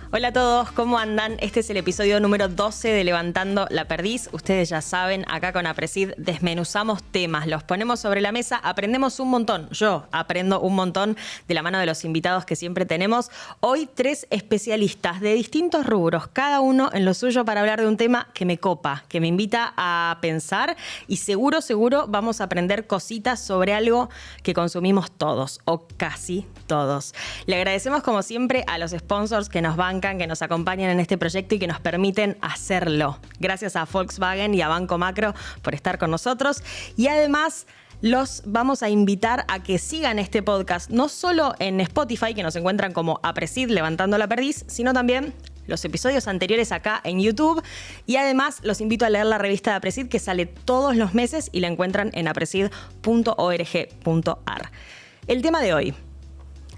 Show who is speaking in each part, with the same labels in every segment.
Speaker 1: Hola a todos, ¿cómo andan? Este es el episodio número 12 de Levantando la Perdiz. Ustedes ya saben, acá con Aprecid desmenuzamos temas, los ponemos sobre la mesa, aprendemos un montón. Yo aprendo un montón de la mano de los invitados que siempre tenemos. Hoy 3 especialistas de distintos rubros, cada uno en lo suyo para hablar de un tema que me copa, que me invita a pensar y seguro vamos a aprender cositas sobre algo que consumimos todos o casi todos. Le agradecemos como siempre a los sponsors que nos bancan, que nos acompañan en este proyecto y que nos permiten hacerlo. Gracias a Volkswagen y a Banco Macro por estar con nosotros. Y además los vamos a invitar a que sigan este podcast, no solo en Spotify, que nos encuentran como Aprecid Levantando la Perdiz, sino también los episodios anteriores acá en YouTube. Y además los invito a leer la revista de Aprecid, que sale todos los meses y la encuentran en aprecid.org.ar. El tema de hoy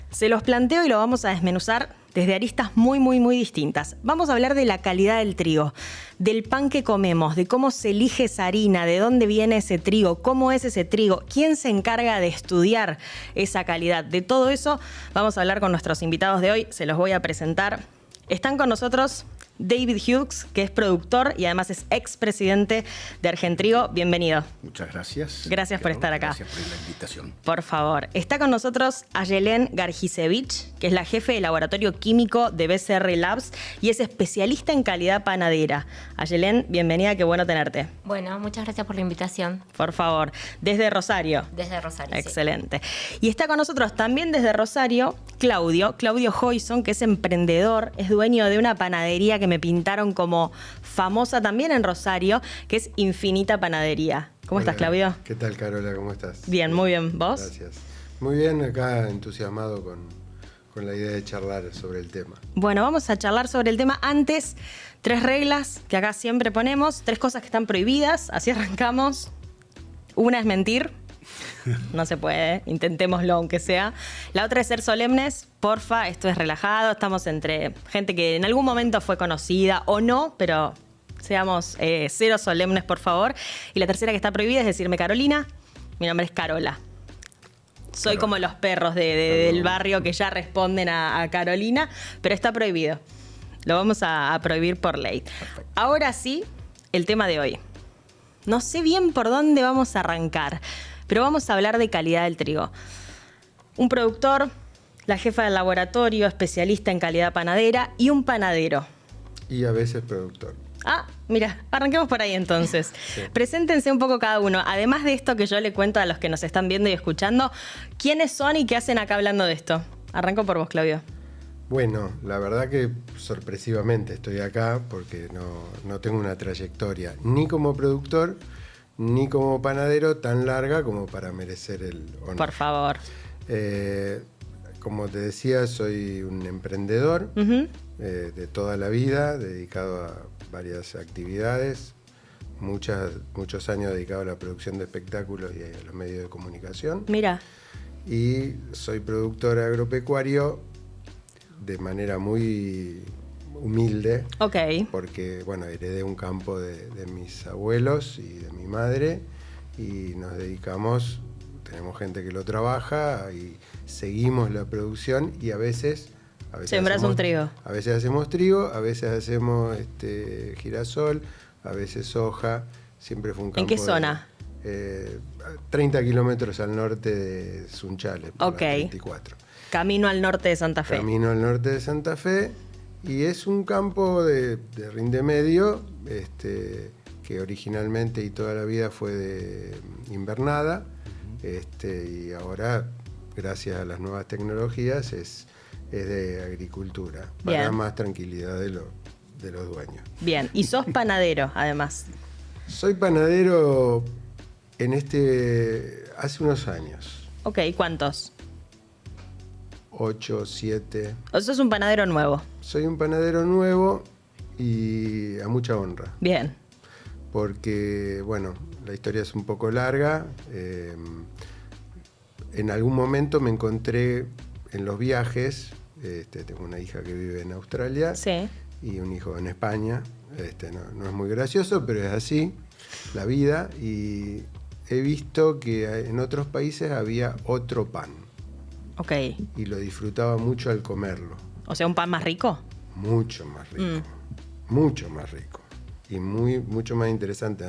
Speaker 1: se los planteo y lo vamos a desmenuzar desde aristas muy distintas. Vamos a hablar de la calidad del trigo, del pan que comemos, de cómo se elige esa harina, de dónde viene ese trigo, cómo es ese trigo, quién se encarga de estudiar esa calidad. De todo eso vamos a hablar con nuestros invitados de hoy. Se los voy a presentar. Están con nosotros David Hughes, que es productor y además es expresidente de Argentrigo. Bienvenido.
Speaker 2: Muchas gracias.
Speaker 1: Gracias por estar acá.
Speaker 2: Gracias por la invitación.
Speaker 1: Por favor. Está con nosotros Ayelen Gargisevich, que es la jefe de laboratorio químico de BCR Labs y es especialista en calidad panadera. Ayelen, bienvenida, qué bueno tenerte.
Speaker 3: Bueno, muchas gracias por la invitación.
Speaker 1: Por favor. Desde Rosario.
Speaker 3: Desde Rosario,
Speaker 1: excelente. Sí. Y está con nosotros también desde Rosario Claudio Hoyson, que es emprendedor, es dueño de una panadería que me pintaron como famosa también en Rosario, que es Infinita Panadería. ¿Cómo estás, Claudio?
Speaker 4: ¿Qué tal, Carola? ¿Cómo estás?
Speaker 1: Bien, muy bien. ¿Vos?
Speaker 4: Gracias. Muy bien, acá entusiasmado con la idea de charlar sobre el tema.
Speaker 1: Bueno, vamos a charlar sobre el tema. Antes, 3 reglas que acá siempre ponemos, 3 cosas que están prohibidas, así arrancamos. Una es mentir. No se puede, intentémoslo aunque sea. La otra es ser solemnes, porfa, esto es relajado, estamos entre gente que en algún momento fue conocida o no, pero seamos cero solemnes, por favor. Y la tercera que está prohibida es decirme Carolina, mi nombre es Carola. Soy como los perros del barrio que ya responden a Carolina, pero está prohibido. Lo vamos a prohibir por ley. Perfecto. Ahora sí, el tema de hoy. No sé bien por dónde vamos a arrancar, pero vamos a hablar de calidad del trigo. Un productor, la jefa del laboratorio, especialista en calidad panadera y un panadero.
Speaker 4: Y a veces productor.
Speaker 1: Ah, mira, arranquemos por ahí entonces. Sí. Preséntense un poco cada uno. Además de esto que yo le cuento a los que nos están viendo y escuchando, ¿quiénes son y qué hacen acá hablando de esto? Arranco por vos, Claudio.
Speaker 4: Bueno, la verdad que sorpresivamente estoy acá porque no tengo una trayectoria ni como productor ni como panadero tan larga como para merecer el honor.
Speaker 1: Por favor.
Speaker 4: Como te decía, soy un emprendedor de toda la vida, dedicado a varias actividades, muchos años dedicado a la producción de espectáculos y a los medios de comunicación.
Speaker 1: Mira.
Speaker 4: Y soy productor agropecuario de manera muy humilde.
Speaker 1: Ok.
Speaker 4: Porque, bueno, heredé un campo de mis abuelos y de mi madre y nos dedicamos, tenemos gente que lo trabaja y seguimos la producción y a veces
Speaker 1: sembras un trigo.
Speaker 4: A veces hacemos trigo, a veces hacemos girasol, a veces soja. Siempre fue un campo.
Speaker 1: ¿En qué zona?
Speaker 4: 30 kilómetros al norte de Sunchales, por la 34.
Speaker 1: Camino al norte de Santa Fe.
Speaker 4: Camino al norte de Santa Fe. Y es un campo de rinde medio, que originalmente y toda la vida fue de invernada. Y ahora, gracias a las nuevas tecnologías, es de agricultura.
Speaker 1: Bien.
Speaker 4: Para más tranquilidad de los dueños.
Speaker 1: Bien. Y sos panadero, además.
Speaker 4: Soy panadero hace unos años.
Speaker 1: Ok, ¿cuántos?
Speaker 4: 8, 7.
Speaker 1: ¿O sos un panadero nuevo?
Speaker 4: Soy un panadero nuevo y a mucha honra.
Speaker 1: Bien.
Speaker 4: Porque, bueno, la historia es un poco larga. En algún momento me encontré en los viajes, tengo una hija que vive en Australia.
Speaker 1: Sí.
Speaker 4: Y un hijo en España. no es muy gracioso, pero es así la vida. Y he visto que en otros países había otro pan.
Speaker 1: Ok.
Speaker 4: Y lo disfrutaba mucho al comerlo.
Speaker 1: O sea, ¿un pan más rico?
Speaker 4: Mucho más rico. Mucho más rico. Y mucho más interesante.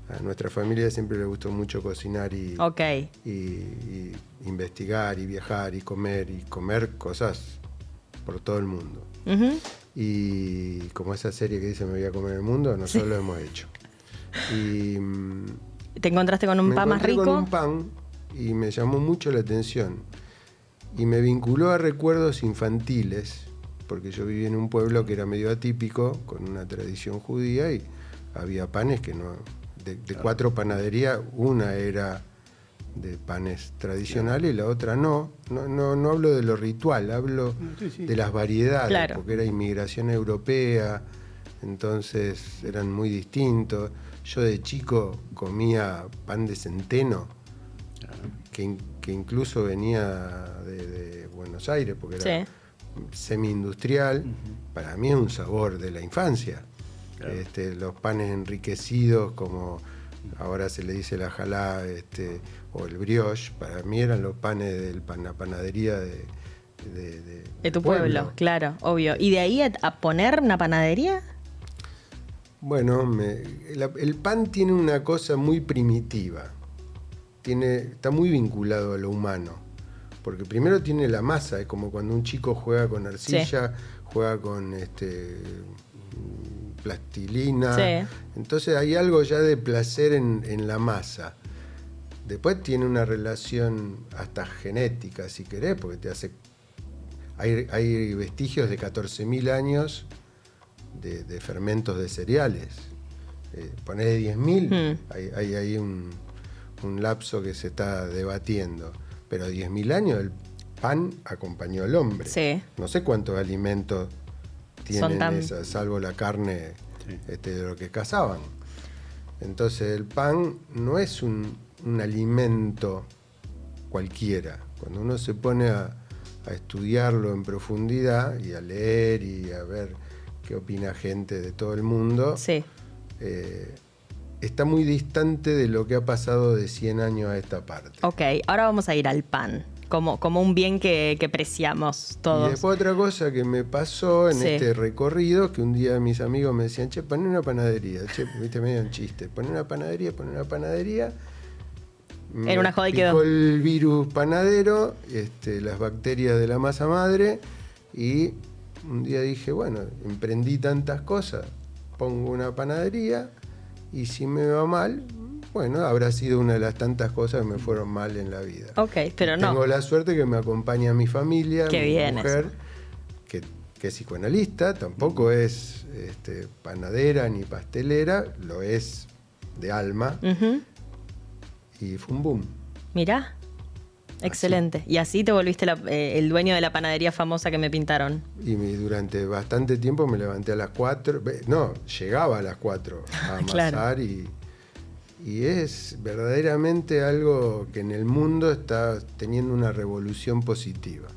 Speaker 4: A nuestra familia siempre le gustó mucho cocinar y investigar y viajar y comer cosas por todo el mundo.
Speaker 1: Ujú.
Speaker 4: Y como esa serie que dice Me voy a comer el mundo, nosotros lo hemos hecho. Y
Speaker 1: ¿Te encontraste con un
Speaker 4: me
Speaker 1: pan más
Speaker 4: encontré
Speaker 1: rico?
Speaker 4: con un pan y me llamó mucho la atención. Y me vinculó a recuerdos infantiles, porque yo viví en un pueblo que era medio atípico, con una tradición judía, y había panes que no... De 4 panaderías, una era de panes tradicionales y la otra no. No hablo de lo ritual, hablo de las variedades,
Speaker 1: Claro.
Speaker 4: porque era inmigración europea, entonces eran muy distintos. Yo de chico comía pan de centeno, que incluso venía de Buenos Aires, porque era semi-industrial. Para mí es un sabor de la infancia. Claro. Los panes enriquecidos, como ahora se le dice la jalá, o el brioche, para mí eran los panes de la panadería
Speaker 1: de tu pueblo, claro, obvio. ¿Y de ahí a poner una panadería?
Speaker 4: Bueno, el pan tiene una cosa muy primitiva. Está muy vinculado a lo humano. Porque primero tiene la masa, es como cuando un chico juega con arcilla, juega con plastilina. Sí. Entonces hay algo ya de placer en la masa. Después tiene una relación hasta genética, si querés, porque te hace... Hay vestigios de 14.000 años de fermentos de cereales. Ponele 10.000, hay ahí un lapso que se está debatiendo. Pero 10.000 años el pan acompañó al hombre. Sí. No sé cuántos alimentos tienen esas, salvo la carne de lo que cazaban. Entonces el pan no es un alimento cualquiera. Cuando uno se pone a estudiarlo en profundidad y a leer y a ver qué opina gente de todo el mundo, está muy distante de lo que ha pasado de 100 años a esta parte.
Speaker 1: Ok, ahora vamos a ir al pan, como un bien que apreciamos todos.
Speaker 4: Y después otra cosa que me pasó en este recorrido, que un día mis amigos me decían, che, poné una panadería. Che, viste, medio un chiste. Poné una panadería.
Speaker 1: Era una joda y quedó.
Speaker 4: Picó el virus panadero, las bacterias de la masa madre, y un día dije, bueno, emprendí tantas cosas, pongo una panadería, y si me va mal, bueno, habrá sido una de las tantas cosas que me fueron mal en la vida.
Speaker 1: Ok, pero no.
Speaker 4: Tengo la suerte que me acompaña mi familia, mi mujer, que es psicoanalista, tampoco es panadera ni pastelera, lo es de alma, y fue un boom.
Speaker 1: Mirá, excelente. Así. Y así te volviste el dueño de la panadería famosa que me pintaron.
Speaker 4: Y durante bastante tiempo me levanté a las 4, llegaba a las 4 a amasar. Claro. Y es verdaderamente algo que en el mundo está teniendo una revolución positiva.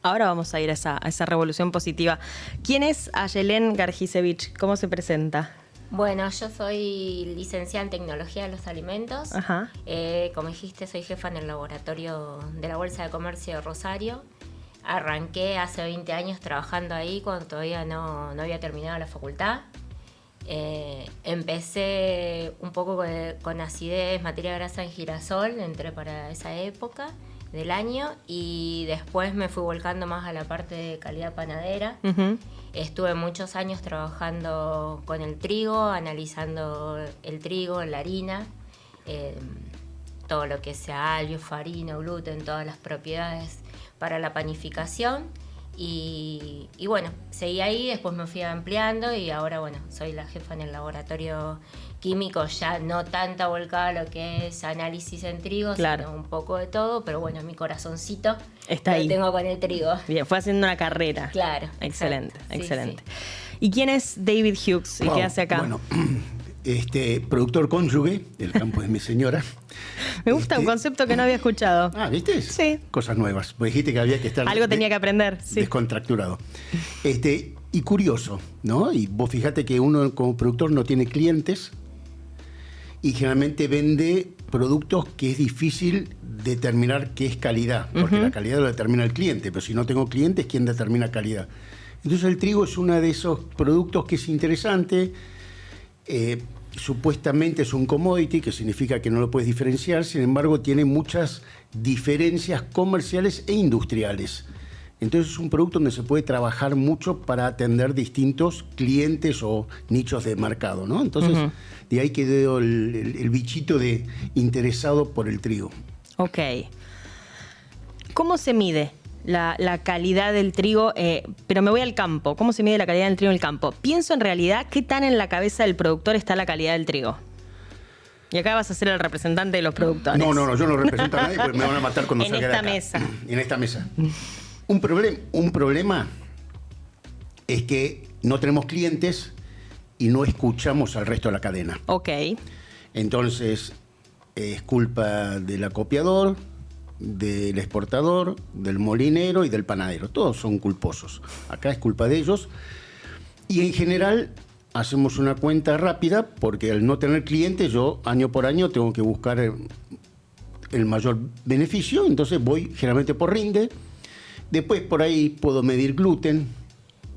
Speaker 1: Ahora vamos a ir a esa revolución positiva. ¿Quién es Ayelen Gargisevich? ¿Cómo se presenta?
Speaker 3: Bueno, yo soy licenciada en Tecnología de los Alimentos.
Speaker 1: Ajá.
Speaker 3: Como dijiste, soy jefa en el laboratorio de la Bolsa de Comercio de Rosario. Arranqué hace 20 años trabajando ahí cuando todavía no había terminado la facultad. Empecé un poco con acidez, materia grasa en girasol, entré para esa época del año, y después me fui volcando más a la parte de calidad panadera. Estuve muchos años trabajando con el trigo, analizando el trigo, la harina, todo lo que sea alio, farina, gluten, todas las propiedades para la panificación. Y bueno, seguí ahí, después me fui ampliando y ahora, bueno, soy la jefa en el laboratorio químico, ya no tanta volcada a lo que es análisis en trigo,
Speaker 1: claro,
Speaker 3: sino un poco de todo, pero bueno, mi corazoncito
Speaker 1: está ahí.
Speaker 3: Lo tengo con el trigo.
Speaker 1: Bien, fue haciendo una carrera.
Speaker 3: Claro.
Speaker 1: Excelente,
Speaker 3: exacto.
Speaker 1: excelente.
Speaker 3: Sí.
Speaker 1: ¿Y quién es David Hughes y qué hace acá?
Speaker 2: Bueno, productor cónyuge del campo de mi señora.
Speaker 1: Me gusta un concepto que no había escuchado.
Speaker 2: Ah, ¿viste?
Speaker 1: Sí.
Speaker 2: Cosas nuevas. Pues dijiste que había que estar...
Speaker 1: Algo tenía que aprender, sí.
Speaker 2: Descontracturado. Y curioso, ¿no? Y vos fíjate que uno como productor no tiene clientes y generalmente vende productos que es difícil determinar qué es calidad, porque la calidad lo determina el cliente, pero si no tengo clientes, ¿quién determina calidad? Entonces el trigo es uno de esos productos que es interesante, supuestamente es un commodity, que significa que no lo puedes diferenciar, sin embargo tiene muchas diferencias comerciales e industriales. Entonces es un producto donde se puede trabajar mucho para atender distintos clientes o nichos de mercado, ¿no? Entonces, de ahí quedó el bichito de interesado por el trigo.
Speaker 1: Ok. ¿Cómo se mide la calidad del trigo? Pero me voy al campo. ¿Cómo se mide la calidad del trigo en el campo? Pienso en realidad qué tan en la cabeza del productor está la calidad del trigo. Y acá vas a ser el representante de los productores.
Speaker 2: No, yo no represento a nadie porque me van a matar cuando salga de acá. En esta mesa. Un problema es que no tenemos clientes y no escuchamos al resto de la cadena.
Speaker 1: Ok.
Speaker 2: Entonces, es culpa del acopiador, del exportador, del molinero y del panadero. Todos son culposos. Acá es culpa de ellos. Y en general hacemos una cuenta rápida porque al no tener clientes yo año por año tengo que buscar el mayor beneficio. Entonces voy generalmente por rinde. Después por ahí puedo medir gluten,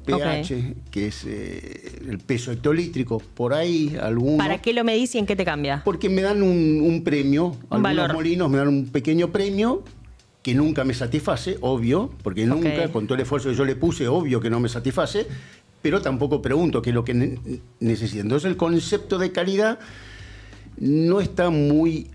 Speaker 2: pH, que es el peso hectolítrico, por ahí alguno.
Speaker 1: ¿Para qué lo medís y en qué te cambia?
Speaker 2: Porque me dan un premio,
Speaker 1: un valor.
Speaker 2: Algunos molinos me dan un pequeño premio que nunca me satisface, obvio, porque nunca, con todo el esfuerzo que yo le puse, obvio que no me satisface, pero tampoco pregunto qué es lo que necesito. Entonces el concepto de calidad no está muy...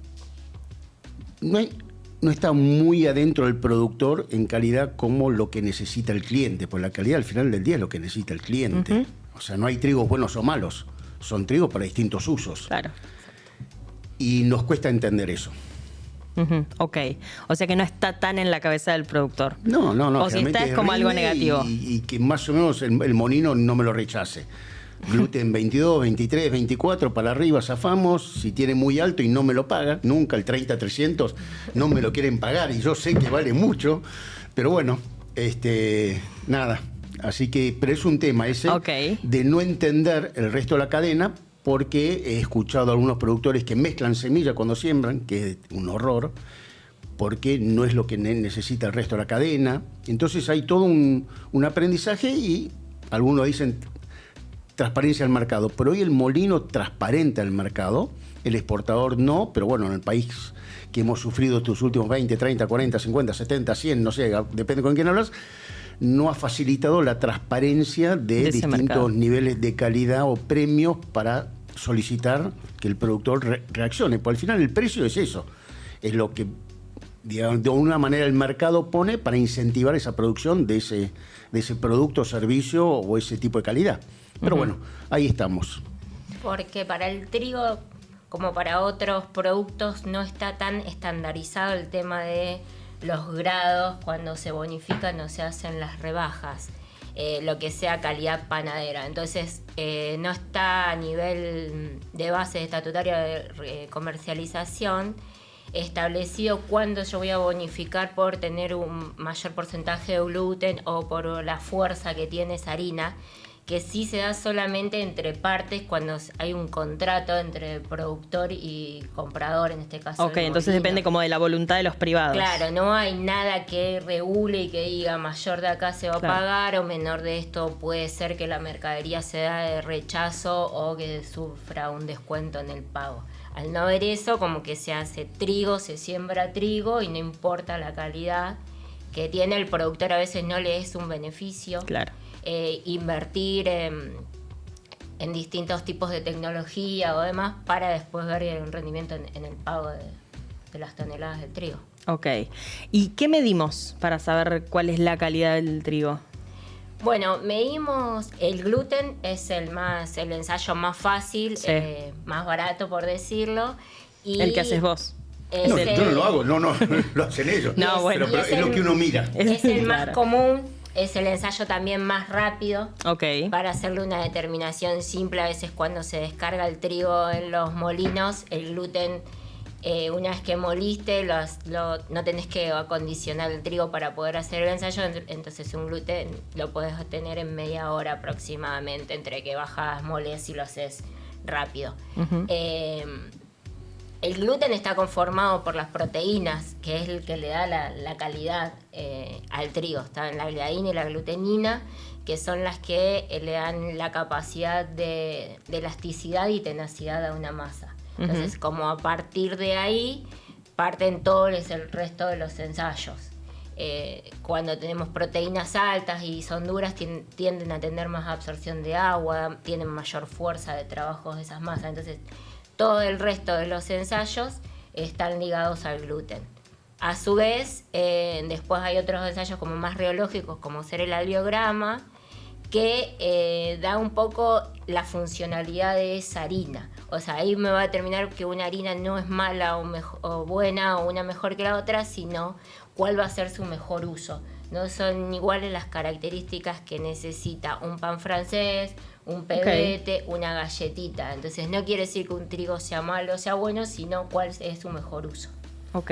Speaker 2: No está muy adentro del productor en calidad como lo que necesita el cliente, pues la calidad al final del día es lo que necesita el cliente. O sea, no hay trigos buenos o malos, son trigos para distintos usos.
Speaker 1: Claro.
Speaker 2: Y nos cuesta entender eso.
Speaker 1: Ok, o sea que no está tan en la cabeza del productor.
Speaker 2: No.
Speaker 1: O si está es como algo negativo.
Speaker 2: Y que más o menos el monino no me lo rechace. Gluten 22, 23, 24, para arriba zafamos. Si tiene muy alto y no me lo pagan, nunca el 30-300 no me lo quieren pagar y yo sé que vale mucho, pero bueno, nada. Así que, pero es un tema ese de no entender el resto de la cadena, porque he escuchado a algunos productores que mezclan semilla cuando siembran, que es un horror, porque no es lo que necesita el resto de la cadena. Entonces hay todo un aprendizaje y algunos dicen transparencia al mercado, pero hoy el molino transparente al mercado, el exportador no, pero bueno, en el país que hemos sufrido estos últimos 20, 30, 40, 50, 70, 100, no sé, depende con quién hablas, no ha facilitado la transparencia de distintos niveles de calidad o premios para solicitar que el productor reaccione. Pues al final el precio es eso, es lo que digamos, de alguna manera el mercado pone para incentivar esa producción de ese producto, servicio o ese tipo de calidad. Pero bueno, ahí estamos.
Speaker 3: Porque para el trigo, como para otros productos, no está tan estandarizado el tema de los grados cuando se bonifican o se hacen las rebajas, lo que sea calidad panadera. Entonces, no está a nivel de base estatutaria de comercialización establecido cuándo yo voy a bonificar por tener un mayor porcentaje de gluten o por la fuerza que tiene esa harina, que sí se da solamente entre partes cuando hay un contrato entre productor y comprador, en este caso.
Speaker 1: Ok, entonces depende como de la voluntad de los privados.
Speaker 3: Claro, no hay nada que regule y que diga mayor de acá se va a pagar o menor de esto puede ser que la mercadería se da de rechazo o que sufra un descuento en el pago. Al no haber eso, como que se hace trigo, se siembra trigo y no importa la calidad que tiene el productor, a veces no le es un beneficio.
Speaker 1: Claro.
Speaker 3: Invertir en distintos tipos de tecnología o demás para después ver un rendimiento en el pago de las toneladas de trigo.
Speaker 1: Ok. ¿Y qué medimos para saber cuál es la calidad del trigo?
Speaker 3: Bueno, medimos el gluten, es el ensayo más fácil, más barato por decirlo. Y
Speaker 1: el que haces vos.
Speaker 2: No, yo no lo hago, no, lo hacen ellos.
Speaker 1: No, bueno.
Speaker 2: Pero es lo que uno mira.
Speaker 3: Es el más común. es el ensayo también más rápido.
Speaker 1: Ok.
Speaker 3: Para hacerle una determinación simple, a veces cuando se descarga el trigo en los molinos, el gluten, una vez que moliste, no tenés que acondicionar el trigo para poder hacer el ensayo, entonces un gluten lo podés obtener en media hora aproximadamente, entre que bajas, moles y lo haces rápido. El gluten está conformado por las proteínas, que es el que le da la calidad al trigo. Está en la gliadina y la glutenina, que son las que le dan la capacidad de elasticidad y tenacidad a una masa. Entonces, como a partir de ahí parten todo el resto de los ensayos. Cuando tenemos proteínas altas y son duras, tienden a tener más absorción de agua, tienen mayor fuerza de trabajo de esas masas. Entonces, todo el resto de los ensayos están ligados al gluten. A su vez, después hay otros ensayos como más reológicos, como ser el albiograma, que da un poco la funcionalidad de esa harina. O sea, ahí me va a determinar que una harina no es mala o buena o una mejor que la otra, sino cuál va a ser su mejor uso. No son iguales las características que necesita un pan francés, un pebete, una galletita. Entonces no quiere decir que un trigo sea malo o sea bueno, sino cuál es su mejor uso.
Speaker 1: Ok.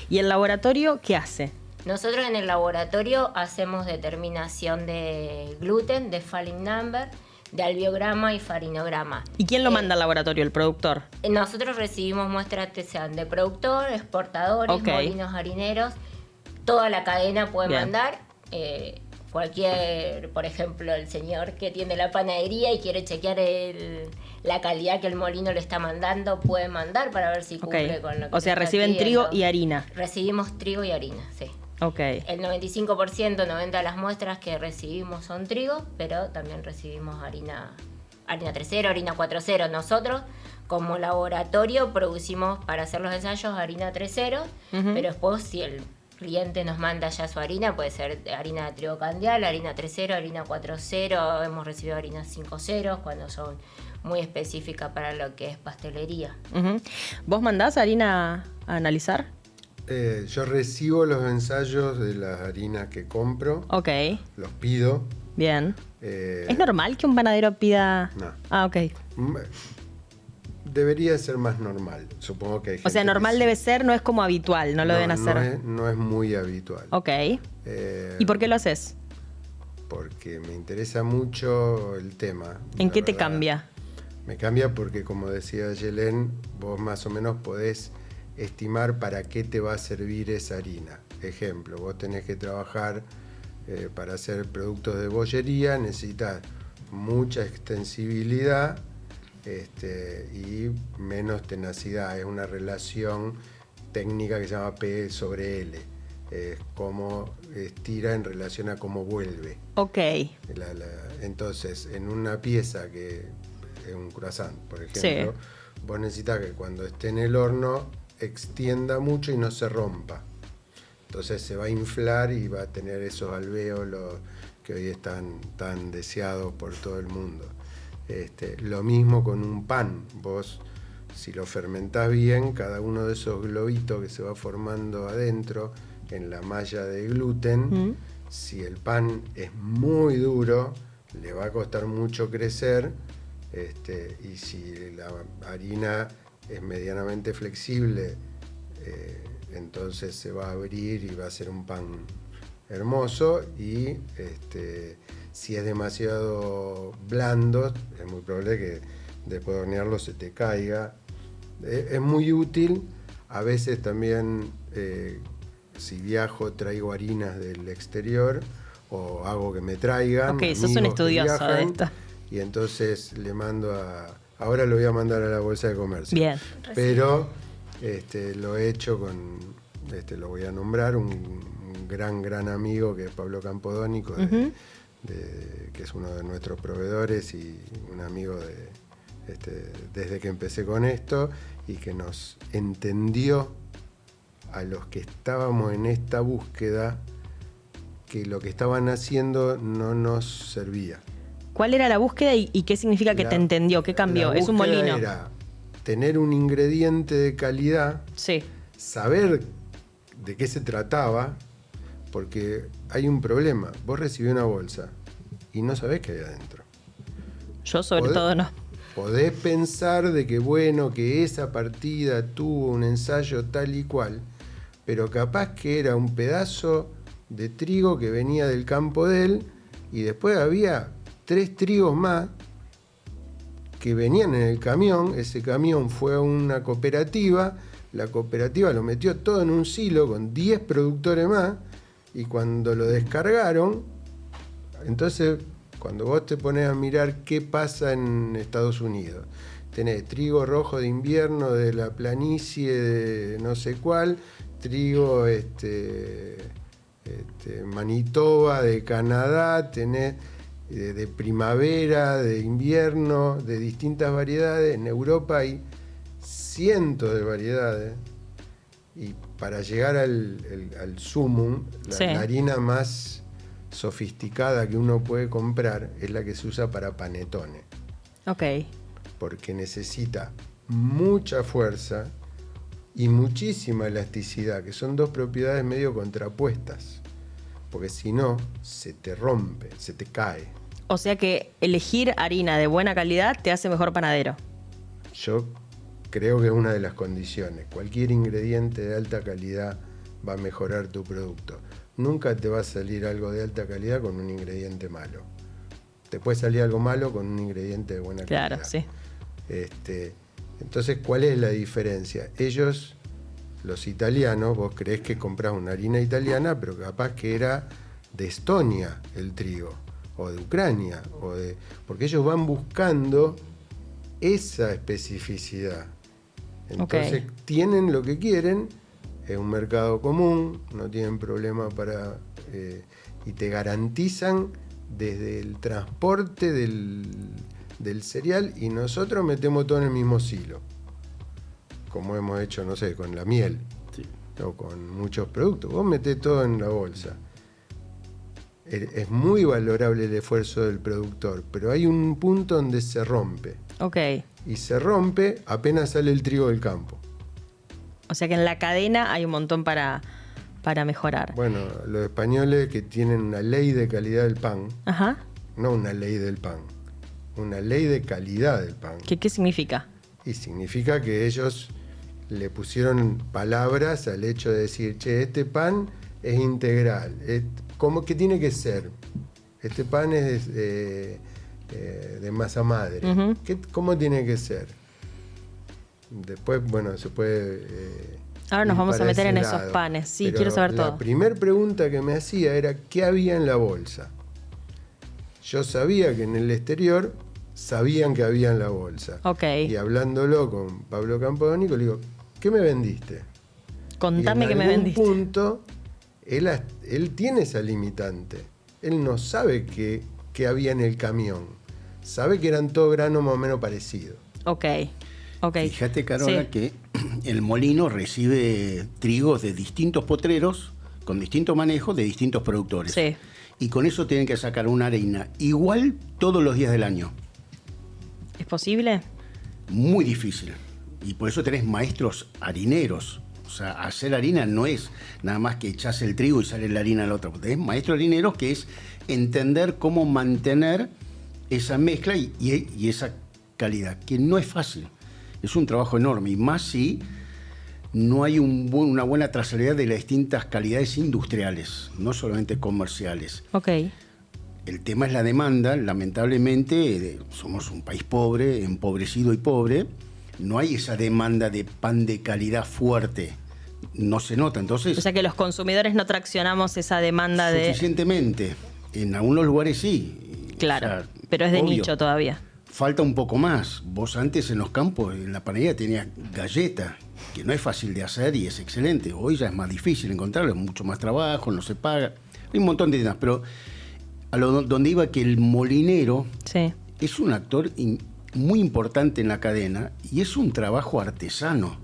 Speaker 1: ¿Y el laboratorio qué hace?
Speaker 3: Nosotros en el laboratorio hacemos determinación de gluten, de falling number, de albiograma y farinograma.
Speaker 1: ¿Y quién lo manda al laboratorio? ¿El productor?
Speaker 3: Nosotros recibimos muestras que sean de productor, exportadores, molinos harineros. Toda la cadena puede mandar. Cualquier, por ejemplo, el señor que tiene la panadería y quiere chequear la calidad que el molino le está mandando, puede mandar para ver si cumple con lo que
Speaker 1: o sea, reciben
Speaker 3: pidiendo.
Speaker 1: Trigo y harina.
Speaker 3: Recibimos trigo y harina, sí.
Speaker 1: Ok.
Speaker 3: El 95%, 90% de las muestras que recibimos son trigo, pero también recibimos harina 3.0, harina 4.0. Nosotros, como laboratorio, producimos para hacer los ensayos harina 3.0, pero después si el cliente nos manda ya su harina, puede ser harina de trigo candial, harina 3.0, harina 4.0, hemos recibido harina 5.0 cuando son muy específicas para lo que es pastelería.
Speaker 1: ¿Vos mandás harina a analizar?
Speaker 4: Yo recibo los ensayos de las harinas que compro.
Speaker 1: Ok.
Speaker 4: Los pido.
Speaker 1: Bien. ¿Es normal que un panadero pida...?
Speaker 4: No.
Speaker 1: Ah, ok.
Speaker 4: Debería ser más normal. Supongo que hay gente.
Speaker 1: O sea, normal debe ser, no es como habitual, no lo deben hacer.
Speaker 4: No es muy habitual.
Speaker 1: Ok. ¿Y por qué lo haces?
Speaker 4: Porque me interesa mucho el tema.
Speaker 1: ¿En qué te cambia?
Speaker 4: Me cambia porque, como decía Yelén, vos más o menos podés estimar para qué te va a servir esa harina. Ejemplo, vos tenés que trabajar para hacer productos de bollería, necesitas mucha extensibilidad y menos tenacidad. Es una relación técnica que se llama P sobre L. Es cómo estira en relación a cómo vuelve.
Speaker 1: Ok.
Speaker 4: Entonces, en una pieza que es un croissant, por ejemplo, vos necesitas que cuando esté en el horno extienda mucho y no se rompa. Entonces se va a inflar y va a tener esos alvéolos que hoy están tan deseados por todo el mundo. Lo mismo con un pan. Vos, si lo fermentás bien, cada uno de esos globitos que se va formando adentro en la malla de gluten, si el pan es muy duro, le va a costar mucho crecer, y si la harina es medianamente flexible, entonces se va a abrir y va a ser un pan hermoso. Y si es demasiado blando, es muy probable que después de hornearlo se te caiga. Es muy útil. A veces también, si viajo, traigo harinas del exterior o hago que me traigan.
Speaker 1: Ok, sos un estudioso de esto.
Speaker 4: Y entonces le mando ahora lo voy a mandar a la Bolsa de Comercio.
Speaker 1: Bien.
Speaker 4: Pero lo he hecho con, lo voy a nombrar, un gran amigo que es Pablo Campodónico, que es uno de nuestros proveedores y un amigo desde que empecé con esto, y que nos entendió a los que estábamos en esta búsqueda que lo que estaban haciendo no nos servía.
Speaker 1: ¿Cuál era la búsqueda y qué significa que te entendió? ¿Qué cambió? ¿Es un molino?
Speaker 4: Era tener un ingrediente de calidad,
Speaker 1: sí,
Speaker 4: saber de qué se trataba, porque hay un problema. Vos recibís una bolsa y no sabés qué hay adentro.
Speaker 1: Yo sobre todo no.
Speaker 4: Podés pensar de que bueno, que esa partida tuvo un ensayo tal y cual, pero capaz que era un pedazo de trigo que venía del campo de él y después había 3 trigos más que venían en el camión. Ese camión fue a una cooperativa, la cooperativa lo metió todo en un silo con 10 productores más y cuando lo descargaron, entonces cuando vos te pones a mirar qué pasa en Estados Unidos, tenés trigo rojo de invierno de la planicie de no sé cuál, trigo Manitoba de Canadá, tenés de primavera, de invierno, de distintas variedades. En Europa hay cientos de variedades y para llegar al sumum, la harina más sofisticada que uno puede comprar es la que se usa para panetone.
Speaker 1: Ok.
Speaker 4: Porque necesita mucha fuerza y muchísima elasticidad, que son 2 propiedades medio contrapuestas, porque si no, se te rompe, se te cae.
Speaker 1: O sea que elegir harina de buena calidad te hace mejor panadero.
Speaker 4: Yo creo que es una de las condiciones. Cualquier ingrediente de alta calidad va a mejorar tu producto. Nunca te va a salir algo de alta calidad con un ingrediente malo. Te puede salir algo malo con un ingrediente de buena calidad.
Speaker 1: Claro, sí.
Speaker 4: Entonces, ¿cuál es la diferencia? Ellos, los italianos, vos creés que comprás una harina italiana, pero capaz que era de Estonia el trigo, o de Ucrania, porque ellos van buscando esa especificidad. Entonces, tienen lo que quieren, es un mercado común, no tienen problema y te garantizan desde el transporte del cereal, y nosotros metemos todo en el mismo silo, como hemos hecho, no sé, con la miel, sí, o con muchos productos. Vos metés todo en la bolsa. Es muy valorable el esfuerzo del productor, pero hay un punto donde se rompe.
Speaker 1: Ok.
Speaker 4: Y se rompe apenas sale el trigo del campo.
Speaker 1: O sea que en la cadena hay un montón para mejorar.
Speaker 4: Bueno, los españoles que tienen una ley de calidad del pan,
Speaker 1: ajá,
Speaker 4: no una ley del pan, una ley de calidad del pan.
Speaker 1: ¿Qué significa?
Speaker 4: Y significa que ellos le pusieron palabras al hecho de decir, che, este pan es integral. ¿Qué tiene que ser? Este pan es de masa madre.
Speaker 1: Uh-huh.
Speaker 4: ¿Cómo tiene que ser? Después, bueno, se puede...
Speaker 1: Ahora nos vamos a meter en
Speaker 4: lado.
Speaker 1: Esos panes. Sí,
Speaker 4: Pero
Speaker 1: quiero saber todo.
Speaker 4: La primera pregunta que me hacía era ¿qué había en la bolsa? Yo sabía que en el exterior sabían que había en la bolsa.
Speaker 1: Okay.
Speaker 4: Y hablándolo con Pablo Campodónico, le digo, ¿qué me vendiste?
Speaker 1: Contame qué me vendiste.
Speaker 4: En algún punto, él tiene esa limitante. Él no sabe qué había en el camión. Sabe que eran todo granos más o menos parecidos.
Speaker 1: Ok.
Speaker 2: Fíjate, Carola, sí, que el molino recibe trigos de distintos potreros, con distintos manejos, de distintos productores.
Speaker 1: Sí.
Speaker 2: Y con eso tienen que sacar una harina igual todos los días del año.
Speaker 1: ¿Es posible?
Speaker 2: Muy difícil. Y por eso tenés maestros harineros. O sea, hacer harina no es nada más que echás el trigo y sale la harina al otro. Tenés maestros harineros, que es entender cómo mantener esa mezcla y esa calidad, que no es fácil. Es un trabajo enorme, y más si no hay una buena trazabilidad de las distintas calidades industriales, no solamente comerciales.
Speaker 1: Ok.
Speaker 2: El tema es la demanda. Lamentablemente, somos un país pobre, empobrecido y pobre. No hay esa demanda de pan de calidad fuerte. No se nota, entonces...
Speaker 1: O sea que los consumidores no traccionamos esa demanda
Speaker 2: suficientemente. En algunos lugares sí.
Speaker 1: Claro,
Speaker 2: o sea,
Speaker 1: pero es de nicho todavía.
Speaker 2: Falta un poco más. Vos antes en los campos, en la panadería, tenías galleta, que no es fácil de hacer y es excelente. Hoy ya es más difícil encontrarlo, es mucho más trabajo, no se paga. Hay un montón de temas, pero a donde iba que el molinero
Speaker 1: sí,
Speaker 2: es un actor muy importante en la cadena y es un trabajo artesano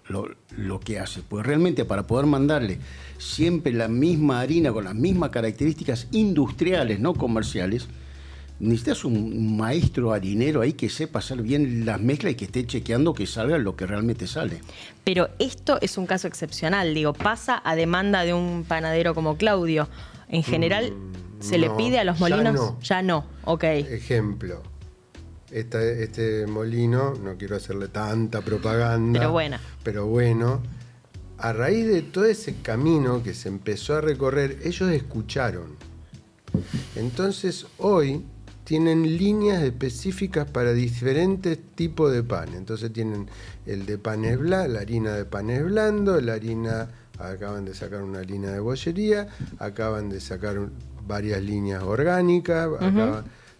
Speaker 2: lo que hace. Pues realmente para poder mandarle siempre la misma harina con las mismas características industriales, no comerciales, necesitas un maestro harinero ahí que sepa hacer bien las mezclas y que esté chequeando que salga lo que realmente sale.
Speaker 1: Pero esto es un caso excepcional, digo, pasa a demanda de un panadero como Claudio. En general, ¿se le pide a los molinos? Ya no, ok.
Speaker 4: Ejemplo, este molino, no quiero hacerle tanta propaganda, pero bueno, a raíz de todo ese camino que se empezó a recorrer, ellos escucharon. Entonces, hoy tienen líneas específicas para diferentes tipos de pan. Entonces tienen el de panes blandos, la harina de panes blandos, la harina, acaban de sacar una línea de bollería, acaban de sacar varias líneas orgánicas,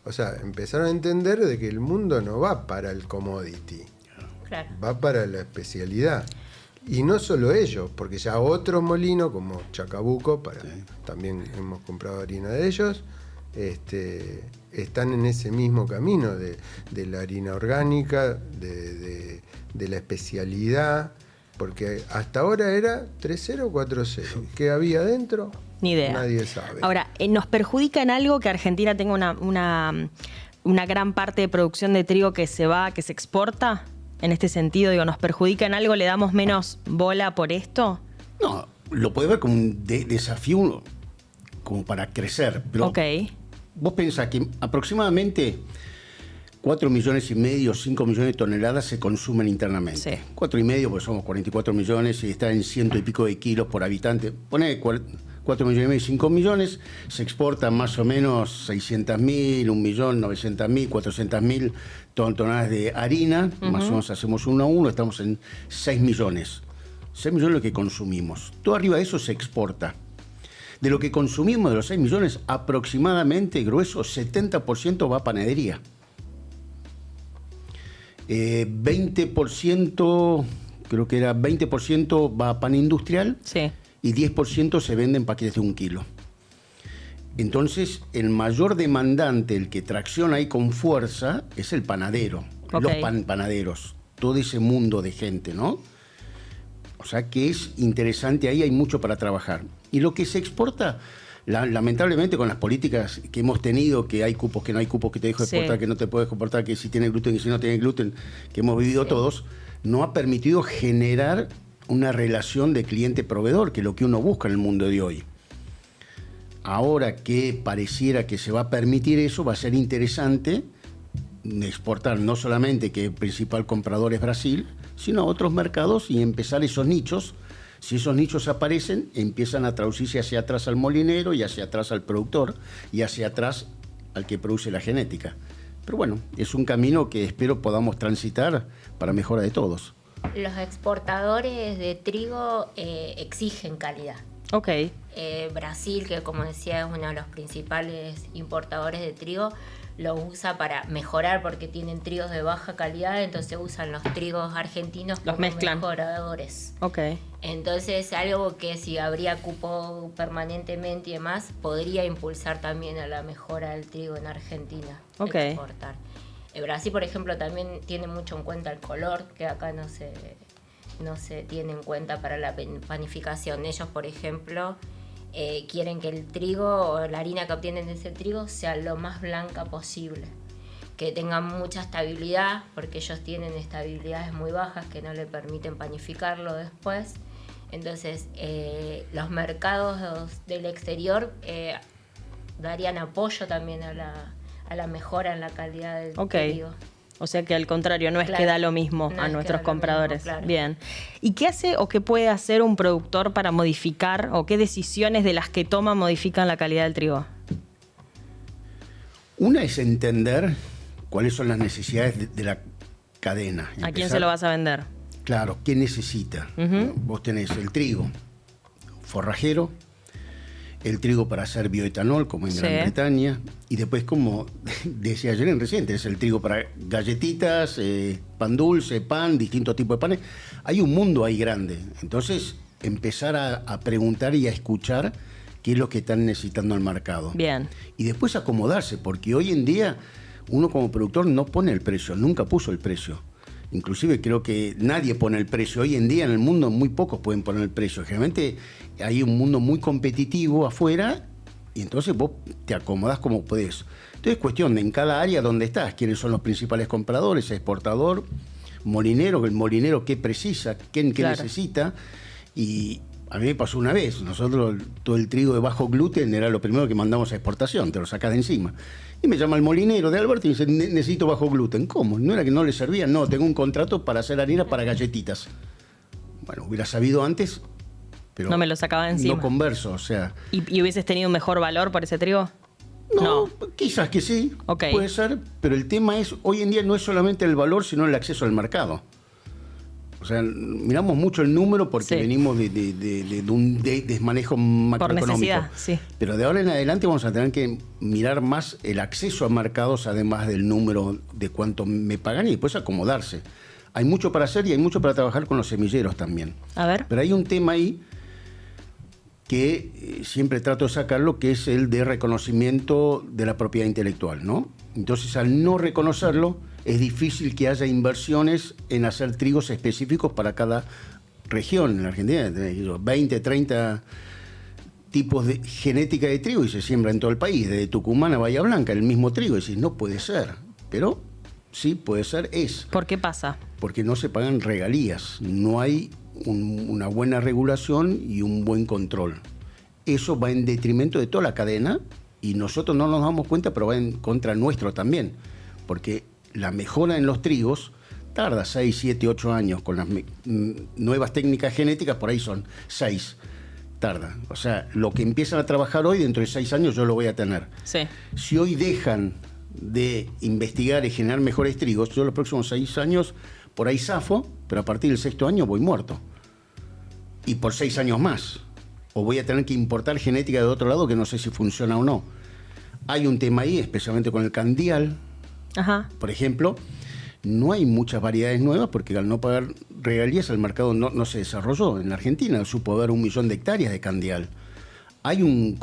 Speaker 4: o sea, empezaron a entender de que el mundo no va para el commodity,
Speaker 3: claro,
Speaker 4: va para la especialidad. Y no solo ellos, porque ya otros molinos como Chacabuco, también hemos comprado harina de ellos, están en ese mismo camino de la harina orgánica, de la especialidad, porque hasta ahora era 3-0 o 4-0. ¿Qué había adentro?
Speaker 1: Ni idea.
Speaker 4: Nadie sabe.
Speaker 1: Ahora, ¿nos perjudica en algo que Argentina tenga una gran parte de producción de trigo que se exporta? En este sentido, digo, ¿nos perjudica en algo? ¿Le damos menos bola por esto?
Speaker 2: No, lo puede ver como un desafío como para crecer. Pero vos pensás que aproximadamente 4,5 millones, 5 millones de toneladas se consumen internamente.
Speaker 1: Sí.
Speaker 2: 4,5 porque somos 44 millones y está en 100 y pico de kilos por habitante. Pone 4,5 millones, 5 millones, se exportan más o menos 600.000, 1.900.000, 400.000 toneladas de harina, más o menos hacemos 1 a 1, estamos en 6 millones. 6 millones es lo que consumimos. Todo arriba de eso se exporta. De lo que consumimos de los 6 millones, aproximadamente, grueso, 70% va a panadería. 20%, creo que era 20% va a pan industrial.
Speaker 1: Sí.
Speaker 2: Y 10% se vende en paquetes de 1 kilo. Entonces, el mayor demandante, el que tracciona ahí con fuerza, es el panadero, los panaderos, todo ese mundo de gente, ¿no? O sea que es interesante, ahí hay mucho para trabajar. Y lo que se exporta, lamentablemente con las políticas que hemos tenido, que hay cupos, que no hay cupos, que te dejo exportar, que no te puedes exportar, que si tiene gluten y si no tiene gluten, que hemos vivido todos, no ha permitido generar una relación de cliente-proveedor, que es lo que uno busca en el mundo de hoy. Ahora que pareciera que se va a permitir eso, va a ser interesante exportar no solamente que el principal comprador es Brasil, sino a otros mercados y empezar esos nichos. Si esos nichos aparecen, empiezan a traducirse hacia atrás al molinero y hacia atrás al productor y hacia atrás al que produce la genética. Pero bueno, es un camino que espero podamos transitar para mejora de todos.
Speaker 3: Los exportadores de trigo exigen calidad.
Speaker 1: Ok.
Speaker 3: Brasil, que como decía es uno de los principales importadores de trigo, lo usa para mejorar porque tienen trigos de baja calidad, entonces usan los trigos argentinos como mejoradores.
Speaker 1: Ok.
Speaker 3: Entonces algo que si habría cupo permanentemente y demás, podría impulsar también a la mejora del trigo en Argentina.
Speaker 1: Ok.
Speaker 3: Exportar. Brasil, por ejemplo, también tiene mucho en cuenta el color, que acá no se tiene en cuenta para la panificación. Ellos, por ejemplo, quieren que el trigo o la harina que obtienen de ese trigo sea lo más blanca posible, que tenga mucha estabilidad, porque ellos tienen estabilidades muy bajas que no le permiten panificarlo después. Entonces, los mercados del exterior darían apoyo también a la mejora en la calidad del trigo.
Speaker 1: O sea que al contrario, no es que da lo mismo a nuestros compradores.
Speaker 3: Mismo, claro.
Speaker 1: Bien. ¿Y qué hace o qué puede hacer un productor para modificar o qué decisiones de las que toma modifican la calidad del trigo?
Speaker 2: Una es entender cuáles son las necesidades de la cadena.
Speaker 1: ¿A quién se lo vas a vender?
Speaker 2: Claro, ¿qué necesita? Vos tenés el trigo forrajero, el trigo para hacer bioetanol, como en Gran Bretaña, y después, como decía ayer en reciente, es el trigo para galletitas, pan dulce, pan, distintos tipos de panes. Hay un mundo ahí grande. Entonces, empezar a preguntar y a escuchar qué es lo que están necesitando el mercado.
Speaker 1: Bien.
Speaker 2: Y después acomodarse, porque hoy en día uno como productor no pone el precio, nunca puso el precio. Inclusive creo que nadie pone el precio. Hoy en día en el mundo muy pocos pueden poner el precio. Generalmente hay un mundo muy competitivo afuera Y entonces vos te acomodás como podés. Entonces es cuestión de en cada área donde estás, quiénes son los principales compradores, exportador, molinero, el molinero qué precisa, qué necesita. Y a mí me pasó una vez, nosotros todo el trigo de bajo gluten era lo primero que mandamos a exportación, te lo sacás de encima. Y me llama el molinero de Alberto y me dice, necesito bajo gluten. ¿Cómo? ¿No era que no le servía? No, tengo un contrato para hacer harina para galletitas. Bueno, hubiera sabido antes, pero
Speaker 1: no me lo sacaba de encima.
Speaker 2: No converso, o sea...
Speaker 1: ¿Y hubieses tenido un mejor valor por ese trigo?
Speaker 2: No, quizás que sí, puede ser, pero el tema es, hoy en día no es solamente el valor, sino el acceso al mercado. O sea, miramos mucho el número porque venimos de un desmanejo macroeconómico.
Speaker 1: Por necesidad, sí.
Speaker 2: Pero de ahora en adelante vamos a tener que mirar más el acceso a mercados, además del número de cuánto me pagan y después acomodarse. Hay mucho para hacer y hay mucho para trabajar con los semilleros también.
Speaker 1: A ver.
Speaker 2: Pero hay un tema ahí que siempre trato de sacarlo, que es el de reconocimiento de la propiedad intelectual, ¿no? Entonces, al no reconocerlo, es difícil que haya inversiones en hacer trigos específicos para cada región. En la Argentina hay 20, 30 tipos de genética de trigo y se siembra en todo el país, desde Tucumán a Bahía Blanca, el mismo trigo. Y decís, no puede ser, pero sí puede ser, es.
Speaker 1: ¿Por qué pasa?
Speaker 2: Porque no se pagan regalías, no hay una buena regulación y un buen control. Eso va en detrimento de toda la cadena y nosotros no nos damos cuenta, pero va en contra nuestro también, porque la mejora en los trigos tarda 6, 7, 8 años. Con las nuevas técnicas genéticas, por ahí son 6. Tarda. O sea, lo que empiezan a trabajar hoy, dentro de 6 años yo lo voy a tener.
Speaker 1: Sí.
Speaker 2: Si hoy dejan de investigar y generar mejores trigos, yo los próximos 6 años por ahí zafo, pero a partir del 6º año voy muerto. Y por 6 años más. O voy a tener que importar genética de otro lado que no sé si funciona o no. Hay un tema ahí, especialmente con el candial.
Speaker 1: Ajá.
Speaker 2: Por ejemplo, no hay muchas variedades nuevas porque al no pagar regalías el mercado no se desarrolló. En la Argentina supo haber 1 millón de hectáreas de candial. Hay
Speaker 1: que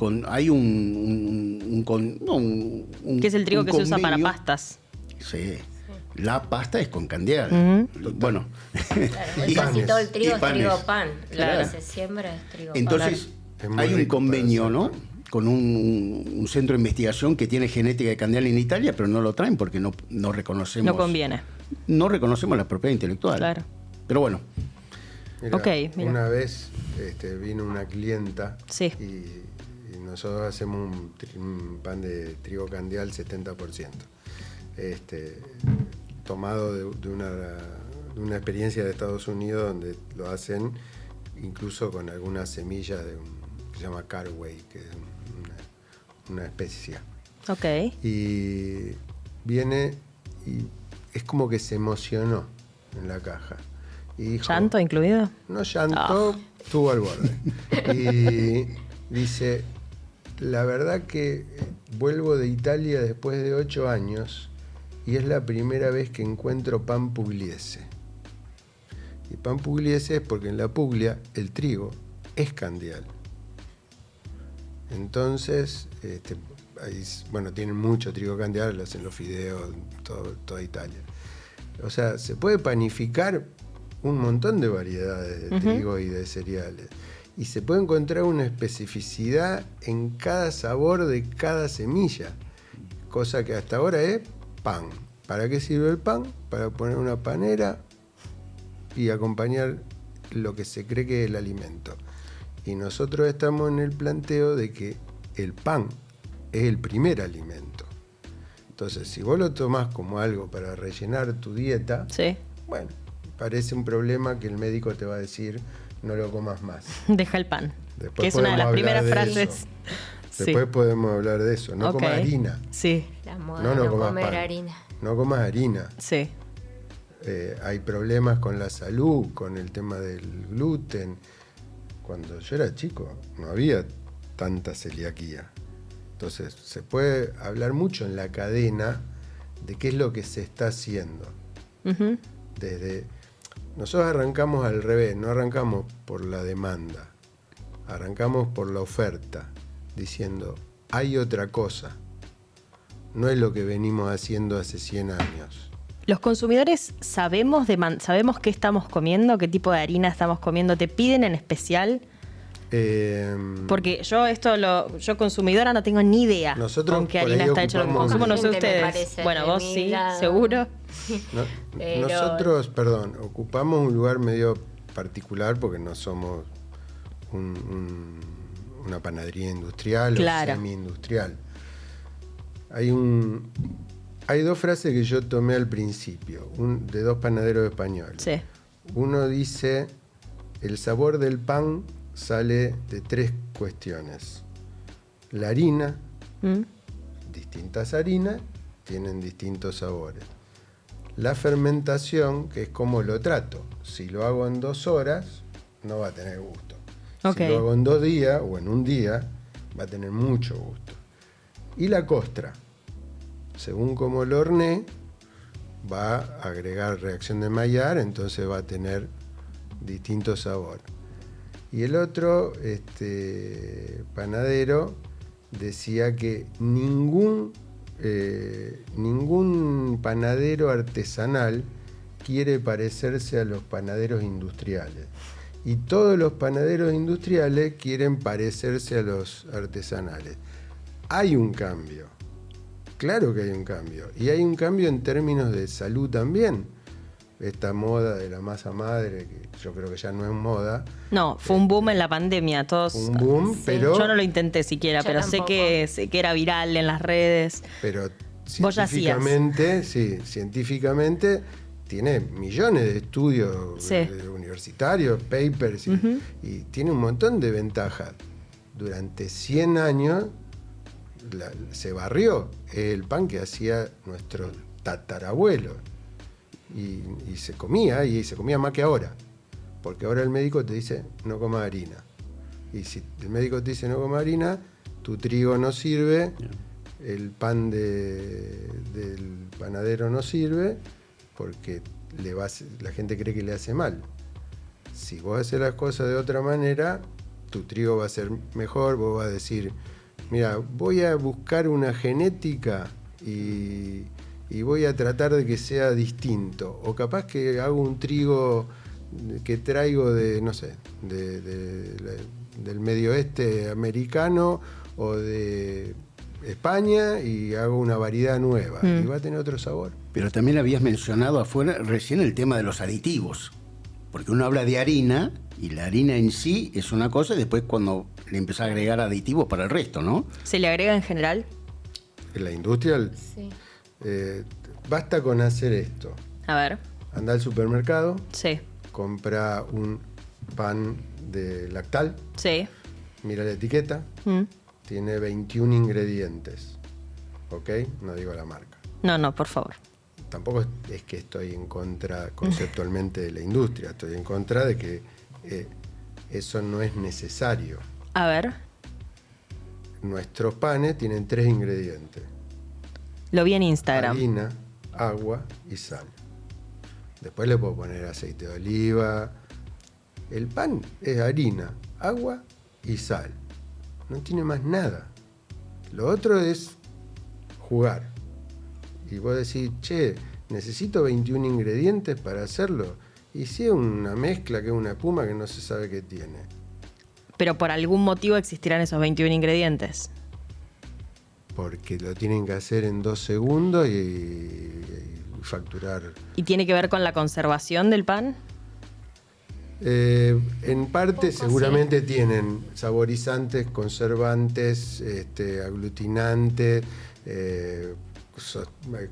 Speaker 1: es el trigo que se usa para pastas.
Speaker 2: Sí. La pasta es con candial. Bueno.
Speaker 3: Claro, casi todo el trigo es trigo pan.
Speaker 1: Claro.
Speaker 3: Lo que se siembra es trigo
Speaker 2: Entonces,
Speaker 3: pan.
Speaker 2: hay un convenio, ¿no? Con un centro de investigación que tiene genética de candial en Italia, pero no lo traen porque no reconocemos.
Speaker 1: No conviene.
Speaker 2: No reconocemos la propiedad intelectual.
Speaker 1: Claro.
Speaker 2: Pero bueno.
Speaker 4: Mira. Una vez vino una clienta y nosotros hacemos un pan de trigo candial 70%. Tomado de una experiencia de Estados Unidos donde lo hacen incluso con algunas semillas que se llama Carway, que es una especia.
Speaker 1: Ok.
Speaker 4: Y viene y es como que se emocionó en la caja. Y dijo,
Speaker 1: ¿llanto incluido?
Speaker 4: No llanto, estuvo al borde. Y dice, la verdad que vuelvo de Italia después de 8 años y es la primera vez que encuentro pan pugliese. Y pan pugliese es porque en la Puglia el trigo es candial. Entonces, tienen mucho trigo candial, lo hacen los fideos, toda Italia. O sea, se puede panificar un montón de variedades de trigo y de cereales. Y se puede encontrar una especificidad en cada sabor de cada semilla. Cosa que hasta ahora es pan. ¿Para qué sirve el pan? Para poner una panera y acompañar lo que se cree que es el alimento. Y nosotros estamos en el planteo de que el pan es el primer alimento. Entonces, si vos lo tomás como algo para rellenar tu dieta, bueno, parece un problema que el médico te va a decir, no lo comas más.
Speaker 1: Deja el pan.
Speaker 4: Después
Speaker 1: que es una de las primeras frases.
Speaker 4: Eso. Después podemos hablar de eso. No comas harina.
Speaker 1: Sí.
Speaker 3: La moda
Speaker 4: no
Speaker 3: comas
Speaker 4: comer pan.
Speaker 3: harina.
Speaker 4: No comas harina.
Speaker 1: Sí.
Speaker 4: Hay problemas con la salud, con el tema del gluten. Cuando yo era chico no había tanta celiaquía. Entonces se puede hablar mucho en la cadena de qué es lo que se está haciendo. Nosotros arrancamos al revés, no arrancamos por la demanda, arrancamos por la oferta, diciendo, hay otra cosa, no es lo que venimos haciendo hace 100 años.
Speaker 1: ¿Los consumidores sabemos qué estamos comiendo, qué tipo de harina estamos comiendo? ¿Te piden en especial Porque yo yo consumidora no tengo ni idea
Speaker 4: Nosotros
Speaker 1: con qué
Speaker 4: por
Speaker 1: harina
Speaker 4: ahí
Speaker 1: está hecho lo que
Speaker 4: ocupamos-
Speaker 1: consumo, no sé
Speaker 3: Gente, me
Speaker 1: ustedes.
Speaker 3: parece,
Speaker 1: Bueno,
Speaker 3: de
Speaker 1: vos
Speaker 3: mi
Speaker 1: sí,
Speaker 3: lado.
Speaker 1: seguro.
Speaker 4: No-
Speaker 3: Pero-
Speaker 4: Nosotros, ocupamos un lugar medio particular porque no somos una panadería industrial
Speaker 1: Claro.
Speaker 4: o semi-industrial. Hay dos frases que yo tomé al principio, de dos panaderos españoles.
Speaker 1: Sí.
Speaker 4: Uno dice, el sabor del pan sale de tres cuestiones. La harina,
Speaker 1: ¿Mm?
Speaker 4: distintas harinas tienen distintos sabores. La fermentación, que es como lo trato. Si lo hago en 2 horas, no va a tener gusto.
Speaker 1: Ok.
Speaker 4: Si lo hago en 2 días o en un día, va a tener mucho gusto. Y la costra, según como lo horneé, va a agregar reacción de Maillard, entonces va a tener distintos sabores. Y el otro panadero decía que ningún panadero artesanal quiere parecerse a los panaderos industriales. Y todos los panaderos industriales quieren parecerse a los artesanales. Hay un cambio. Claro que hay un cambio. Y hay un cambio en términos de salud también. Esta moda de la masa madre, que yo creo que ya no es moda,
Speaker 1: No, fue un boom en la pandemia, todos.
Speaker 4: un boom,
Speaker 3: Sí.
Speaker 4: pero...
Speaker 1: Yo no lo intenté siquiera,
Speaker 3: Yo
Speaker 1: pero
Speaker 3: tampoco.
Speaker 1: sé que era viral en las redes.
Speaker 4: Pero
Speaker 1: Vos ya hacías.
Speaker 4: científicamente tiene millones de estudios
Speaker 1: Sí.
Speaker 4: universitarios, papers, y tiene un montón de ventajas. Durante 100 años se barrió el pan que hacía nuestro tatarabuelo. Y se comía más que ahora. Porque ahora el médico te dice no coma harina. Y si el médico te dice no coma harina, tu trigo no sirve, el pan del panadero no sirve, porque la gente cree que le hace mal. Si vos haces las cosas de otra manera, tu trigo va a ser mejor, vos vas a decir, mira, voy a buscar una genética y voy a tratar de que sea distinto. O capaz que hago un trigo que traigo de, no sé, del medio oeste americano o de España y hago una variedad nueva y va a tener otro sabor.
Speaker 2: Pero también habías mencionado afuera recién el tema de los aditivos. Porque uno habla de harina y la harina en sí es una cosa y después cuando le empezás a agregar aditivos para el resto, ¿no?
Speaker 1: ¿Se le agrega en general?
Speaker 4: En la industria
Speaker 3: Sí.
Speaker 4: basta con hacer esto.
Speaker 1: A ver.
Speaker 4: Anda al supermercado,
Speaker 1: Sí.
Speaker 4: compra un pan de Lactal,
Speaker 1: Sí.
Speaker 4: mira la etiqueta,
Speaker 1: Mm.
Speaker 4: tiene 21 ingredientes. ¿Ok? No digo la marca.
Speaker 1: No, por favor.
Speaker 4: Tampoco es que estoy en contra conceptualmente de la industria, estoy en contra de que eso no es necesario.
Speaker 1: A ver.
Speaker 4: Nuestros panes tienen 3 ingredientes:
Speaker 1: Lo vi en Instagram.
Speaker 4: harina, agua y sal. Después le puedo poner aceite de oliva. El pan es harina, agua y sal. No tiene más nada. Lo otro es jugar. Y vos decís, che, necesito 21 ingredientes para hacerlo. Y si es una mezcla que es una espuma que no se sabe qué tiene.
Speaker 1: Pero por algún motivo existirán esos 21 ingredientes.
Speaker 4: Porque lo tienen que hacer en 2 segundos y facturar.
Speaker 1: ¿Y tiene que ver con la conservación del pan?
Speaker 4: En parte
Speaker 3: Poco,
Speaker 4: seguramente tienen saborizantes, conservantes, aglutinantes,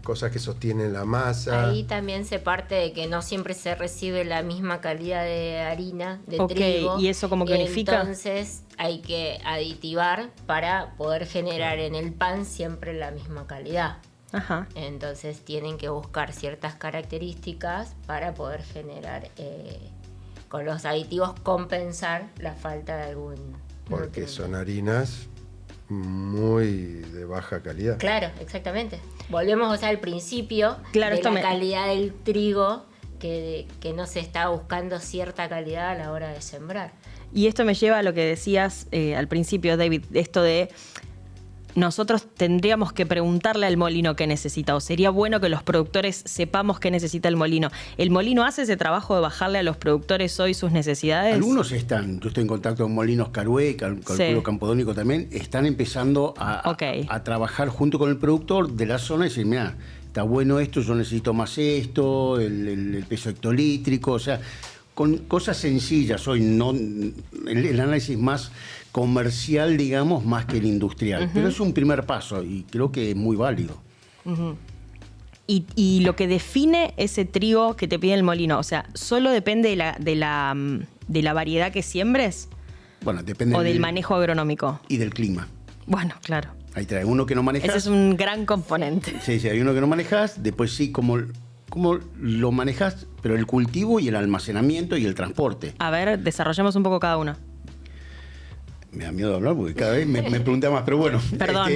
Speaker 4: cosas que sostienen la masa.
Speaker 3: Ahí también se parte de que no siempre se recibe la misma calidad de harina, de
Speaker 1: Ok,
Speaker 3: trigo.
Speaker 1: ¿y eso como que unifica?
Speaker 3: Entonces hay que aditivar para poder generar en el pan siempre la misma calidad.
Speaker 1: Ajá.
Speaker 3: Entonces tienen que buscar ciertas características para poder generar, con los aditivos, compensar la falta de algún
Speaker 4: Porque
Speaker 3: nutriente.
Speaker 4: son harinas muy de baja calidad.
Speaker 3: Claro, exactamente. Volvemos al principio
Speaker 1: Claro,
Speaker 3: de
Speaker 1: esto
Speaker 3: la calidad del trigo, que no se está buscando cierta calidad a la hora de sembrar.
Speaker 1: Y esto me lleva a lo que decías al principio, David, esto de nosotros tendríamos que preguntarle al molino qué necesita, o sería bueno que los productores sepamos qué necesita el molino. ¿El molino hace ese trabajo de bajarle a los productores hoy sus necesidades?
Speaker 2: Algunos están, yo estoy en contacto con Molinos Carué, calculo Campodónico también, están empezando a trabajar junto con el productor de la zona y decir, mira, está bueno esto, yo necesito más esto, el peso hectolítrico, o sea, con cosas sencillas hoy, no el análisis más comercial, digamos, más que el industrial. Pero es un primer paso y creo que es muy válido.
Speaker 1: Y lo que define ese trigo que te pide el molino, o sea, ¿solo depende de la variedad que siembres?
Speaker 2: Bueno, depende.
Speaker 1: ¿O del manejo agronómico?
Speaker 2: Y del clima.
Speaker 1: Bueno, claro.
Speaker 2: Ahí trae uno que no manejas.
Speaker 1: Ese es un gran componente.
Speaker 2: Sí, hay uno que no manejas, después sí, como lo manejas, pero el cultivo y el almacenamiento y el transporte.
Speaker 1: A ver, desarrollemos un poco cada uno.
Speaker 2: Me da miedo hablar porque cada vez me pregunta más, pero bueno.
Speaker 1: Perdón.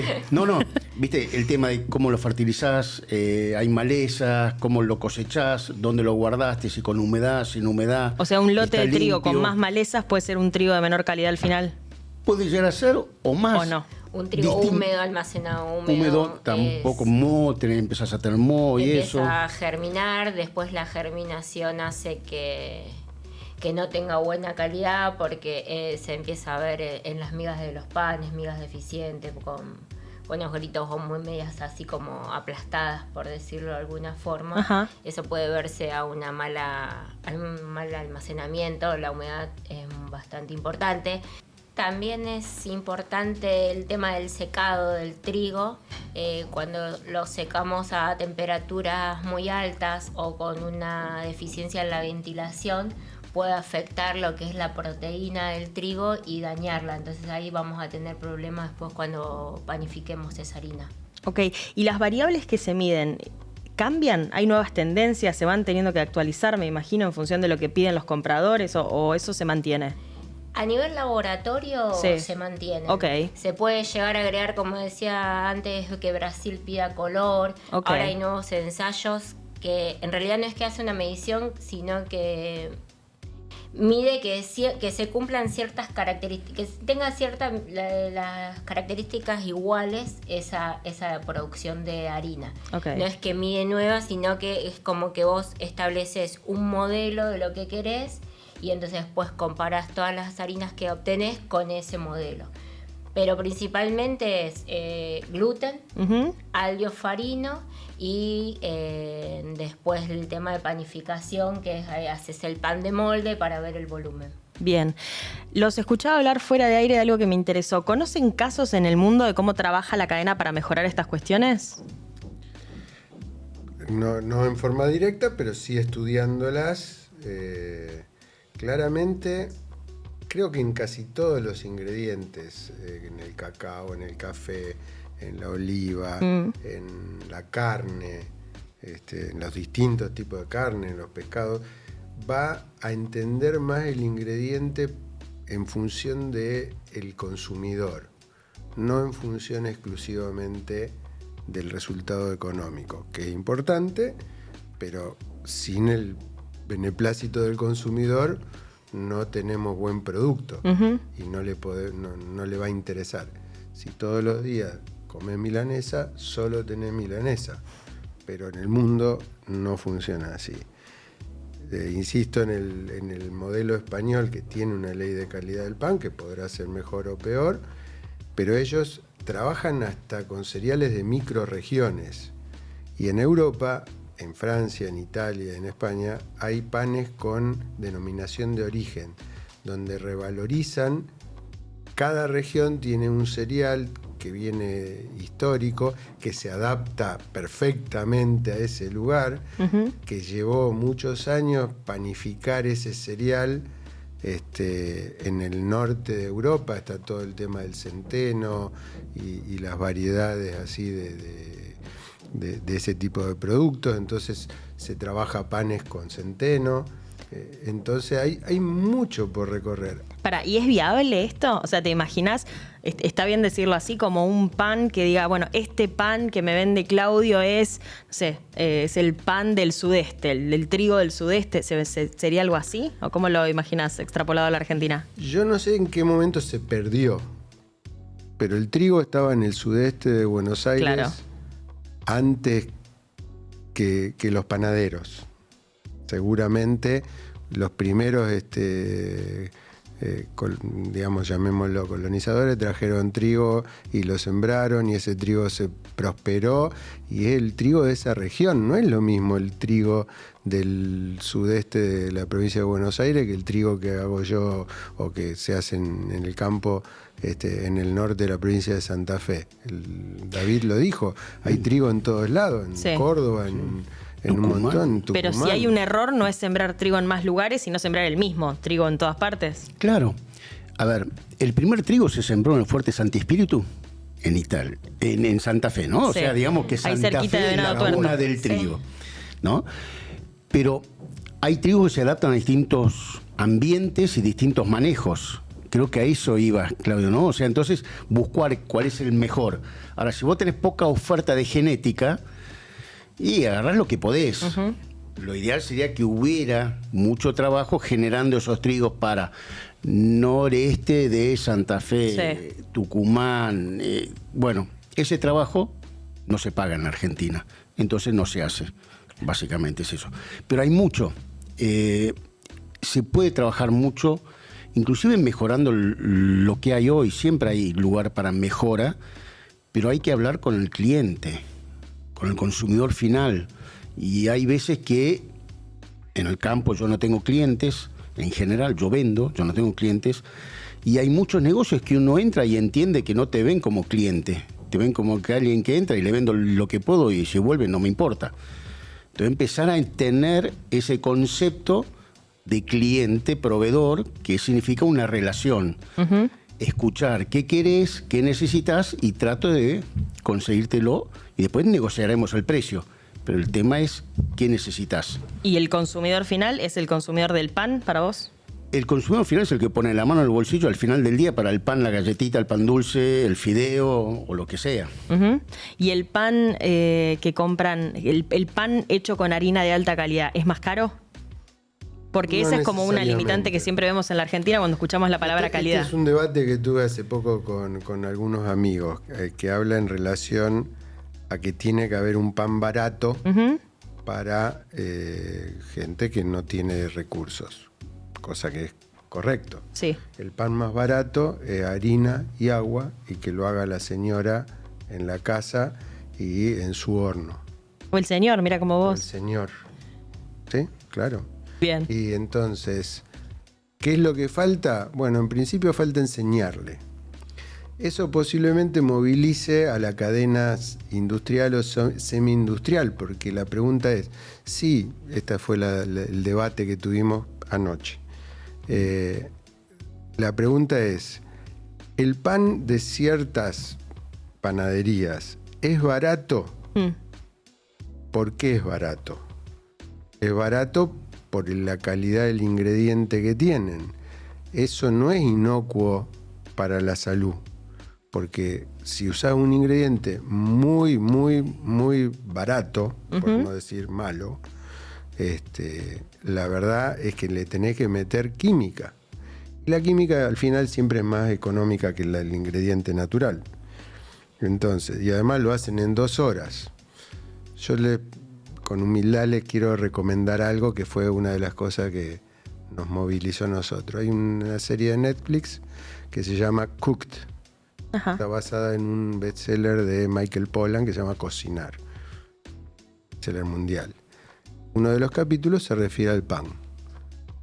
Speaker 2: Viste, el tema de cómo lo fertilizás, hay malezas, cómo lo cosechás, dónde lo guardaste, si con humedad, sin humedad.
Speaker 1: O sea, un lote de trigo
Speaker 2: limpio.
Speaker 1: con más malezas puede ser un trigo de menor calidad al final.
Speaker 2: Puede llegar a ser o más.
Speaker 1: ¿O no?
Speaker 3: Un trigo húmedo, almacenado húmedo.
Speaker 2: Húmedo, tampoco moho, empezás a tener moho y eso.
Speaker 3: Empieza a germinar, después la germinación hace que no tenga buena calidad porque se empieza a ver en las migas de los panes, migas deficientes, con agujeritos o muy medias así como aplastadas, por decirlo de alguna forma.
Speaker 1: Ajá.
Speaker 3: Eso puede verse a un mal almacenamiento, la humedad es bastante importante. También es importante el tema del secado del trigo. Cuando lo secamos a temperaturas muy altas o con una deficiencia en la ventilación, puede afectar lo que es la proteína del trigo y dañarla. Entonces ahí vamos a tener problemas después cuando panifiquemos esa harina.
Speaker 1: Ok, ¿y las variables que se miden cambian? ¿Hay nuevas tendencias? ¿Se van teniendo que actualizar, me imagino, en función de lo que piden los compradores o eso se mantiene?
Speaker 3: A nivel laboratorio
Speaker 1: sí,
Speaker 3: se mantiene.
Speaker 1: Okay.
Speaker 3: Se puede llegar a agregar, como decía antes, que Brasil pida color.
Speaker 1: Okay.
Speaker 3: Ahora hay nuevos ensayos que en realidad no es que hace una medición, sino que mide que se cumplan ciertas características, que tenga las características iguales esa producción de harina.
Speaker 1: Okay.
Speaker 3: No es que mide nueva, sino que es como que vos estableces un modelo de lo que querés y entonces después comparas todas las harinas que obtenés con ese modelo. Pero principalmente es gluten, aldiofarino y después el tema de panificación, que es haces el pan de molde para ver el volumen.
Speaker 1: Bien. Los escuchaba hablar fuera de aire de algo que me interesó. ¿Conocen casos en el mundo de cómo trabaja la cadena para mejorar estas cuestiones?
Speaker 4: No en forma directa, pero sí estudiándolas. Claramente, creo que en casi todos los ingredientes, en el cacao, en el café, en la oliva, en la carne, en los distintos tipos de carne, en los pescados, va a entender más el ingrediente en función del consumidor, no en función exclusivamente del resultado económico, que es importante, pero sin el beneplácito del consumidor no tenemos buen producto y no le va a interesar. Si todos los días comés milanesa, solo tenés milanesa, pero en el mundo no funciona así. Insisto en el modelo español, que tiene una ley de calidad del pan, que podrá ser mejor o peor, pero ellos trabajan hasta con cereales de microrregiones. Y en Europa, en Francia, en Italia, en España, hay panes con denominación de origen, donde revalorizan, cada región tiene un cereal que viene histórico, que se adapta perfectamente a ese lugar, que llevó muchos años panificar ese cereal. En el norte de Europa está todo el tema del centeno y las variedades así de ese tipo de productos, entonces se trabaja panes con centeno, entonces hay mucho por recorrer.
Speaker 1: ¿Y es viable esto? O sea, ¿te imaginas? Está bien decirlo así, como un pan que diga, bueno, este pan que me vende Claudio es, no sé, es el pan del sudeste, el trigo del sudeste. ¿Sería algo así? ¿O cómo lo imaginas extrapolado a la Argentina?
Speaker 4: Yo no sé en qué momento se perdió pero el trigo estaba en el sudeste de Buenos Aires
Speaker 1: Claro.
Speaker 4: antes que los panaderos. Seguramente los primeros, digamos, llamémoslo colonizadores, trajeron trigo y lo sembraron y ese trigo se prosperó y es el trigo de esa región. No es lo mismo el trigo del sudeste de la provincia de Buenos Aires que el trigo que hago yo o que se hace en el campo en el norte de la provincia de Santa Fe. David lo dijo, hay trigo en todos lados, en
Speaker 1: Sí.
Speaker 4: Córdoba, en un montón, en Tucumán.
Speaker 1: Pero si hay un error, no es sembrar trigo en más lugares, sino sembrar el mismo trigo en todas partes.
Speaker 2: Claro. A ver, el primer trigo se sembró en el Fuerte Santi Spíritu, en Italia, en Santa Fe, ¿no? O
Speaker 1: Sí.
Speaker 2: sea, digamos que
Speaker 1: Ahí
Speaker 2: Santa
Speaker 1: cerquita de
Speaker 2: Fe es la
Speaker 1: Venado Tuerto.
Speaker 2: cuna del trigo, ¿no? Pero hay trigos que se adaptan a distintos ambientes y distintos manejos. Creo que a eso iba, Claudio, ¿no? O sea, entonces buscar cuál es el mejor. Ahora, si vos tenés poca oferta de genética, y agarrás lo que podés. Lo ideal sería que hubiera mucho trabajo generando esos trigos para noreste de Santa Fe,
Speaker 1: Sí.
Speaker 2: Tucumán. Bueno, ese trabajo no se paga en la Argentina, entonces no se hace. Básicamente es eso. Pero hay mucho. Se puede trabajar mucho, inclusive mejorando lo que hay hoy. Siempre hay lugar para mejora, pero hay que hablar con el cliente, con el consumidor final. Y hay veces que en el campo yo no tengo clientes, en general yo vendo, yo no tengo clientes, y hay muchos negocios que uno entra y entiende que no te ven como cliente, te ven como que alguien que entra y le vendo lo que puedo y si vuelve no me importa. Entonces empezar a tener ese concepto de cliente, proveedor, que significa una relación. Escuchar qué querés, qué necesitas y trato de conseguírtelo y después negociaremos el precio. Pero el tema es qué necesitas.
Speaker 1: ¿Y el consumidor final es el consumidor del pan para vos?
Speaker 2: El consumidor final es el que pone la mano en el bolsillo al final del día para el pan, la galletita, el pan dulce, el fideo o lo que sea.
Speaker 1: Ujú. ¿Y el pan que compran, el pan hecho con harina de alta calidad, es más caro? Porque
Speaker 4: No
Speaker 1: esa es como una limitante
Speaker 4: necesariamente.
Speaker 1: que siempre vemos en la Argentina cuando escuchamos la palabra calidad.
Speaker 4: Este es un debate que tuve hace poco con algunos amigos que habla en relación a que tiene que haber un pan barato para gente que no tiene recursos, cosa que es correcto.
Speaker 1: Sí.
Speaker 4: El pan más barato es harina y agua y que lo haga la señora en la casa y en su horno.
Speaker 1: O el señor, mira como
Speaker 4: El
Speaker 1: vos.
Speaker 4: señor. ¿Sí? Claro.
Speaker 1: Bien.
Speaker 4: Y entonces, ¿qué es lo que falta? Bueno, en principio falta enseñarle. Eso posiblemente movilice a la cadena industrial o semi-industrial, porque la pregunta es, sí, este fue el debate que tuvimos anoche. La pregunta es, ¿el pan de ciertas panaderías es barato? ¿Por qué es barato? Es barato por la calidad del ingrediente que tienen. Eso no es inocuo para la salud, porque si usas un ingrediente muy, muy, muy barato, por no decir malo, la verdad es que le tenés que meter química. Y la química al final siempre es más económica que el ingrediente natural. Entonces, y además lo hacen en 2 horas. Yo con humildad les quiero recomendar algo que fue una de las cosas que nos movilizó a nosotros. Hay una serie de Netflix que se llama Cooked.
Speaker 1: Ajá.
Speaker 4: Está basada en un bestseller de Michael Pollan que se llama Cocinar. Bestseller mundial. Uno de los capítulos se refiere al pan.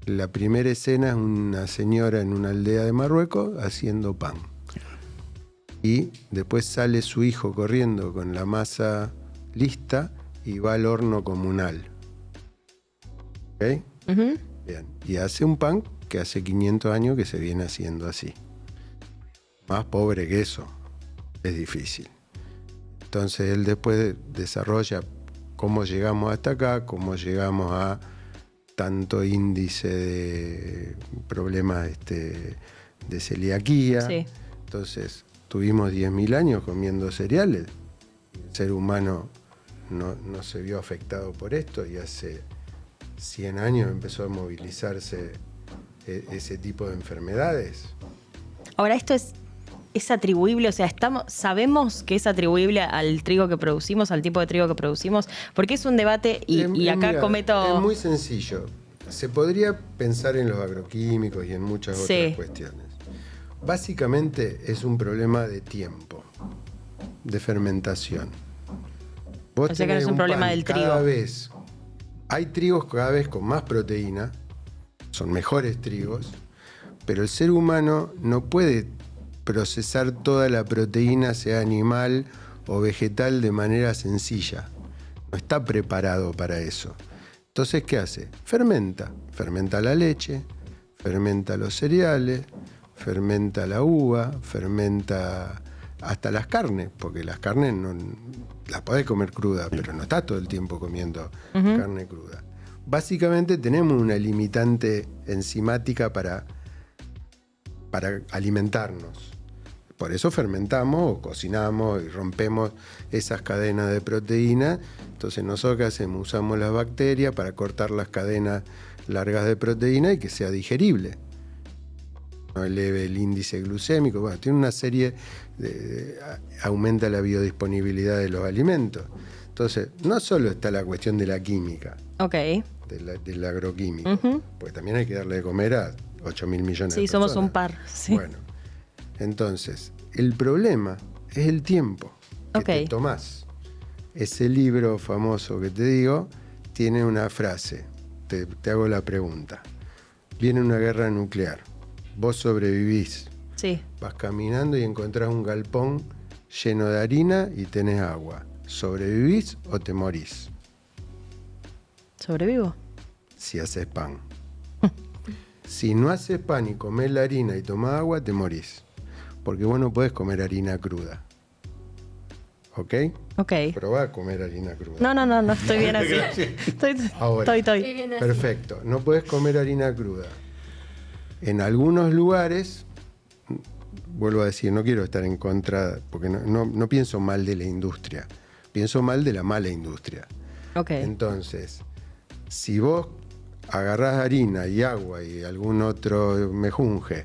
Speaker 4: La primera escena es una señora en una aldea de Marruecos haciendo pan. Y después sale su hijo corriendo con la masa lista y va al horno comunal. ¿Ok? Bien. Y hace un pan que hace 500 años que se viene haciendo así. Más pobre que eso. Es difícil. Entonces él después desarrolla cómo llegamos hasta acá, cómo llegamos a tanto índice de problemas de celiaquía.
Speaker 1: Sí.
Speaker 4: Entonces tuvimos 10.000 años comiendo cereales. El ser humano no se vio afectado por esto y hace 100 años empezó a movilizarse ese tipo de enfermedades.
Speaker 1: Ahora, esto es ¿Es atribuible? O sea, sabemos que es atribuible al trigo que producimos, al tipo de trigo que producimos, porque es un debate y acá
Speaker 4: mira,
Speaker 1: cometo...
Speaker 4: Es muy sencillo. Se podría pensar en los agroquímicos y en muchas otras cuestiones. Básicamente es un problema de tiempo, de fermentación. Vos
Speaker 1: o sea que no es un problema del trigo.
Speaker 4: Hay trigos cada vez con más proteína, son mejores trigos, pero el ser humano no puede procesar toda la proteína, sea animal o vegetal, de manera sencilla. No está preparado para eso. Entonces, ¿qué hace? Fermenta. Fermenta la leche, fermenta los cereales, fermenta la uva, fermenta hasta las carnes, porque las carnes no las podés comer cruda, pero no estás todo el tiempo comiendo carne cruda. Básicamente tenemos una limitante enzimática para alimentarnos. Por eso fermentamos o cocinamos y rompemos esas cadenas de proteína. Entonces, ¿nosotros qué hacemos? Usamos las bacterias para cortar las cadenas largas de proteína y que sea digerible. No eleve el índice glucémico. Bueno, tiene una serie aumenta la biodisponibilidad de los alimentos. Entonces, no solo está la cuestión de la química, del agroquímico, porque también hay que darle de comer a 8.000 millones de personas.
Speaker 1: Sí, somos un par. Sí.
Speaker 4: Bueno, entonces, el problema es el tiempo que te tomás. Ese libro famoso que te digo tiene una frase. Te hago la pregunta. Viene una guerra nuclear. Vos sobrevivís.
Speaker 1: Sí.
Speaker 4: Vas caminando y encontrás un galpón lleno de harina y tenés agua. ¿Sobrevivís o te morís?
Speaker 1: ¿Sobrevivo?
Speaker 4: Si haces pan. Si no haces pan y comés la harina y tomás agua, te morís. Porque vos no podés comer harina cruda. ¿Ok? Probá a comer harina cruda.
Speaker 1: No, estoy bien así.
Speaker 4: Ahora,
Speaker 1: estoy.
Speaker 4: Perfecto. No podés comer harina cruda. En algunos lugares, vuelvo a decir, no quiero estar en contra, porque no pienso mal de la industria. Pienso mal de la mala industria. Entonces, si vos agarrás harina y agua y algún otro mejunje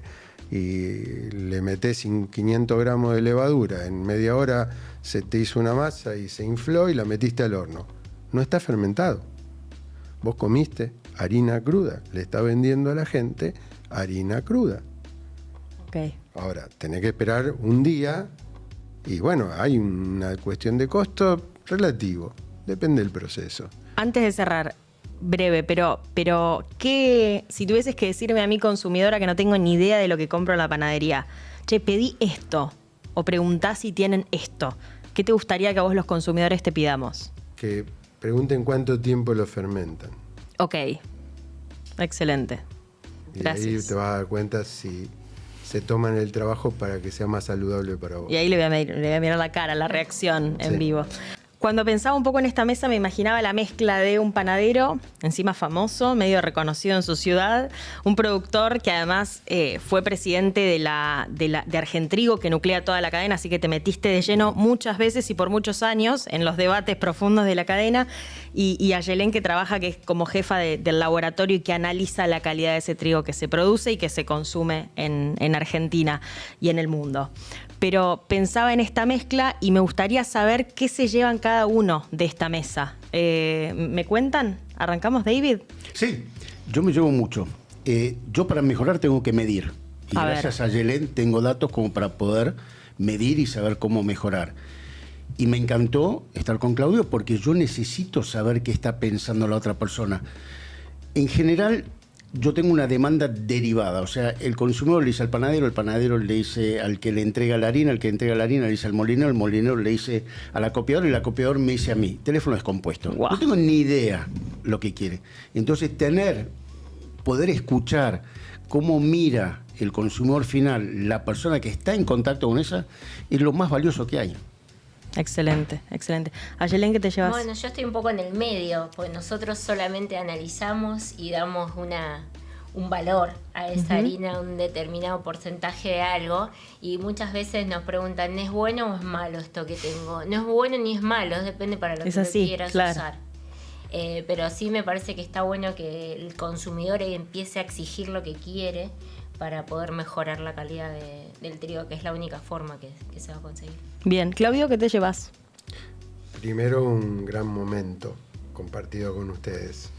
Speaker 4: y le metés 500 gramos de levadura, en media hora se te hizo una masa y se infló y la metiste al horno. No está fermentado. Vos comiste harina cruda. Le está vendiendo a la gente harina cruda. Ahora, tenés que esperar un día y bueno, hay una cuestión de costo relativo. Depende del proceso.
Speaker 1: Antes de cerrar, breve, pero ¿qué, si tuvieses que decirme a mí, consumidora, que no tengo ni idea de lo que compro en la panadería, che, pedí esto, o preguntás si tienen esto, ¿qué te gustaría que a vos los consumidores te pidamos?
Speaker 4: Que pregunten cuánto tiempo lo fermentan.
Speaker 1: Excelente. Gracias.
Speaker 4: Y ahí te vas a dar cuenta si se toman el trabajo para que sea más saludable para vos.
Speaker 1: Y ahí le voy a mirar la cara, la reacción en vivo. Cuando pensaba un poco en esta mesa, me imaginaba la mezcla de un panadero, encima famoso, medio reconocido en su ciudad, un productor que además fue presidente de Argentrigo, que nuclea toda la cadena, así que te metiste de lleno muchas veces y por muchos años en los debates profundos de la cadena, y a Yelén, que trabaja, que es como jefa del laboratorio y que analiza la calidad de ese trigo que se produce y que se consume en Argentina y en el mundo. Pero pensaba en esta mezcla y me gustaría saber qué se llevan cada uno de esta mesa. ¿Me cuentan? ¿Arrancamos, David?
Speaker 2: Sí, yo me llevo mucho. Yo para mejorar tengo que medir. Y gracias a Yelén tengo datos como para poder medir y saber cómo mejorar. Y me encantó estar con Claudio porque yo necesito saber qué está pensando la otra persona. En general, yo tengo una demanda derivada, o sea, el consumidor le dice al panadero, el panadero le dice al que le entrega la harina, el que entrega la harina le dice al molinero, el molinero le dice al acopiador y el acopiador me dice a mí, teléfono descompuesto. Wow. No tengo ni idea lo que quiere. Entonces, poder escuchar cómo mira el consumidor final, la persona que está en contacto con esa, es lo más valioso que hay.
Speaker 1: Excelente. Ayelén, ¿qué te llevas?
Speaker 3: Bueno, yo estoy un poco en el medio, pues nosotros solamente analizamos y damos un valor a esa harina, un determinado porcentaje de algo, y muchas veces nos preguntan, ¿es bueno o es malo esto que tengo? No es bueno ni es malo, depende para lo que quieras usar. Pero sí me parece que está bueno que el consumidor empiece a exigir lo que quiere, para poder mejorar la calidad del trigo, que es la única forma que se va a conseguir.
Speaker 1: Bien, Claudio, ¿qué te llevas?
Speaker 4: Primero, un gran momento compartido con ustedes.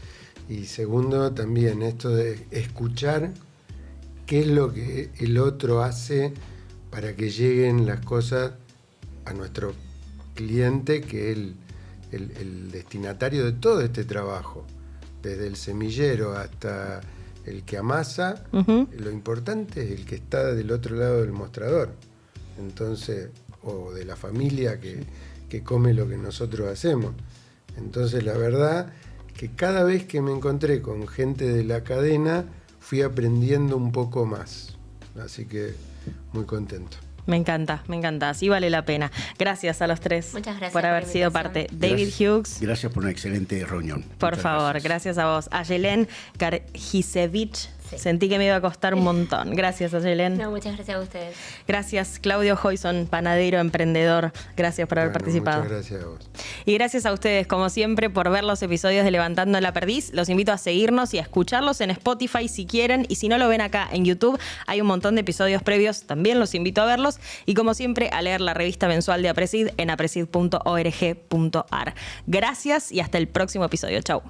Speaker 4: Y segundo, también esto de escuchar qué es lo que el otro hace para que lleguen las cosas a nuestro cliente, que es el destinatario de todo este trabajo, desde el semillero hasta el que amasa. Lo importante es el que está del otro lado del mostrador, entonces, o de la familia que come lo que nosotros hacemos. Entonces, la verdad que cada vez que me encontré con gente de la cadena, fui aprendiendo un poco más. Así que muy contento.
Speaker 1: Me encanta, así vale la pena. Gracias a los tres.
Speaker 3: Muchas gracias
Speaker 1: por haber sido parte. David Hughes.
Speaker 2: Gracias por una excelente reunión.
Speaker 1: Por
Speaker 2: Muchas
Speaker 1: favor, gracias a vos. Ayelen Karjisevich.
Speaker 3: Sí.
Speaker 1: Sentí que me iba a costar un montón. Gracias, Ayelen.
Speaker 3: No, muchas gracias a ustedes.
Speaker 1: Gracias, Claudio Hoyson, panadero, emprendedor. Gracias por haber participado.
Speaker 4: Muchas gracias a vos.
Speaker 1: Y gracias a ustedes, como siempre, por ver los episodios de Levantando la Perdiz. Los invito a seguirnos y a escucharlos en Spotify si quieren. Y si no lo ven acá en YouTube, hay un montón de episodios previos. También los invito a verlos. Y como siempre, a leer la revista mensual de Aprecid en aprecid.org.ar. Gracias y hasta el próximo episodio. Chau.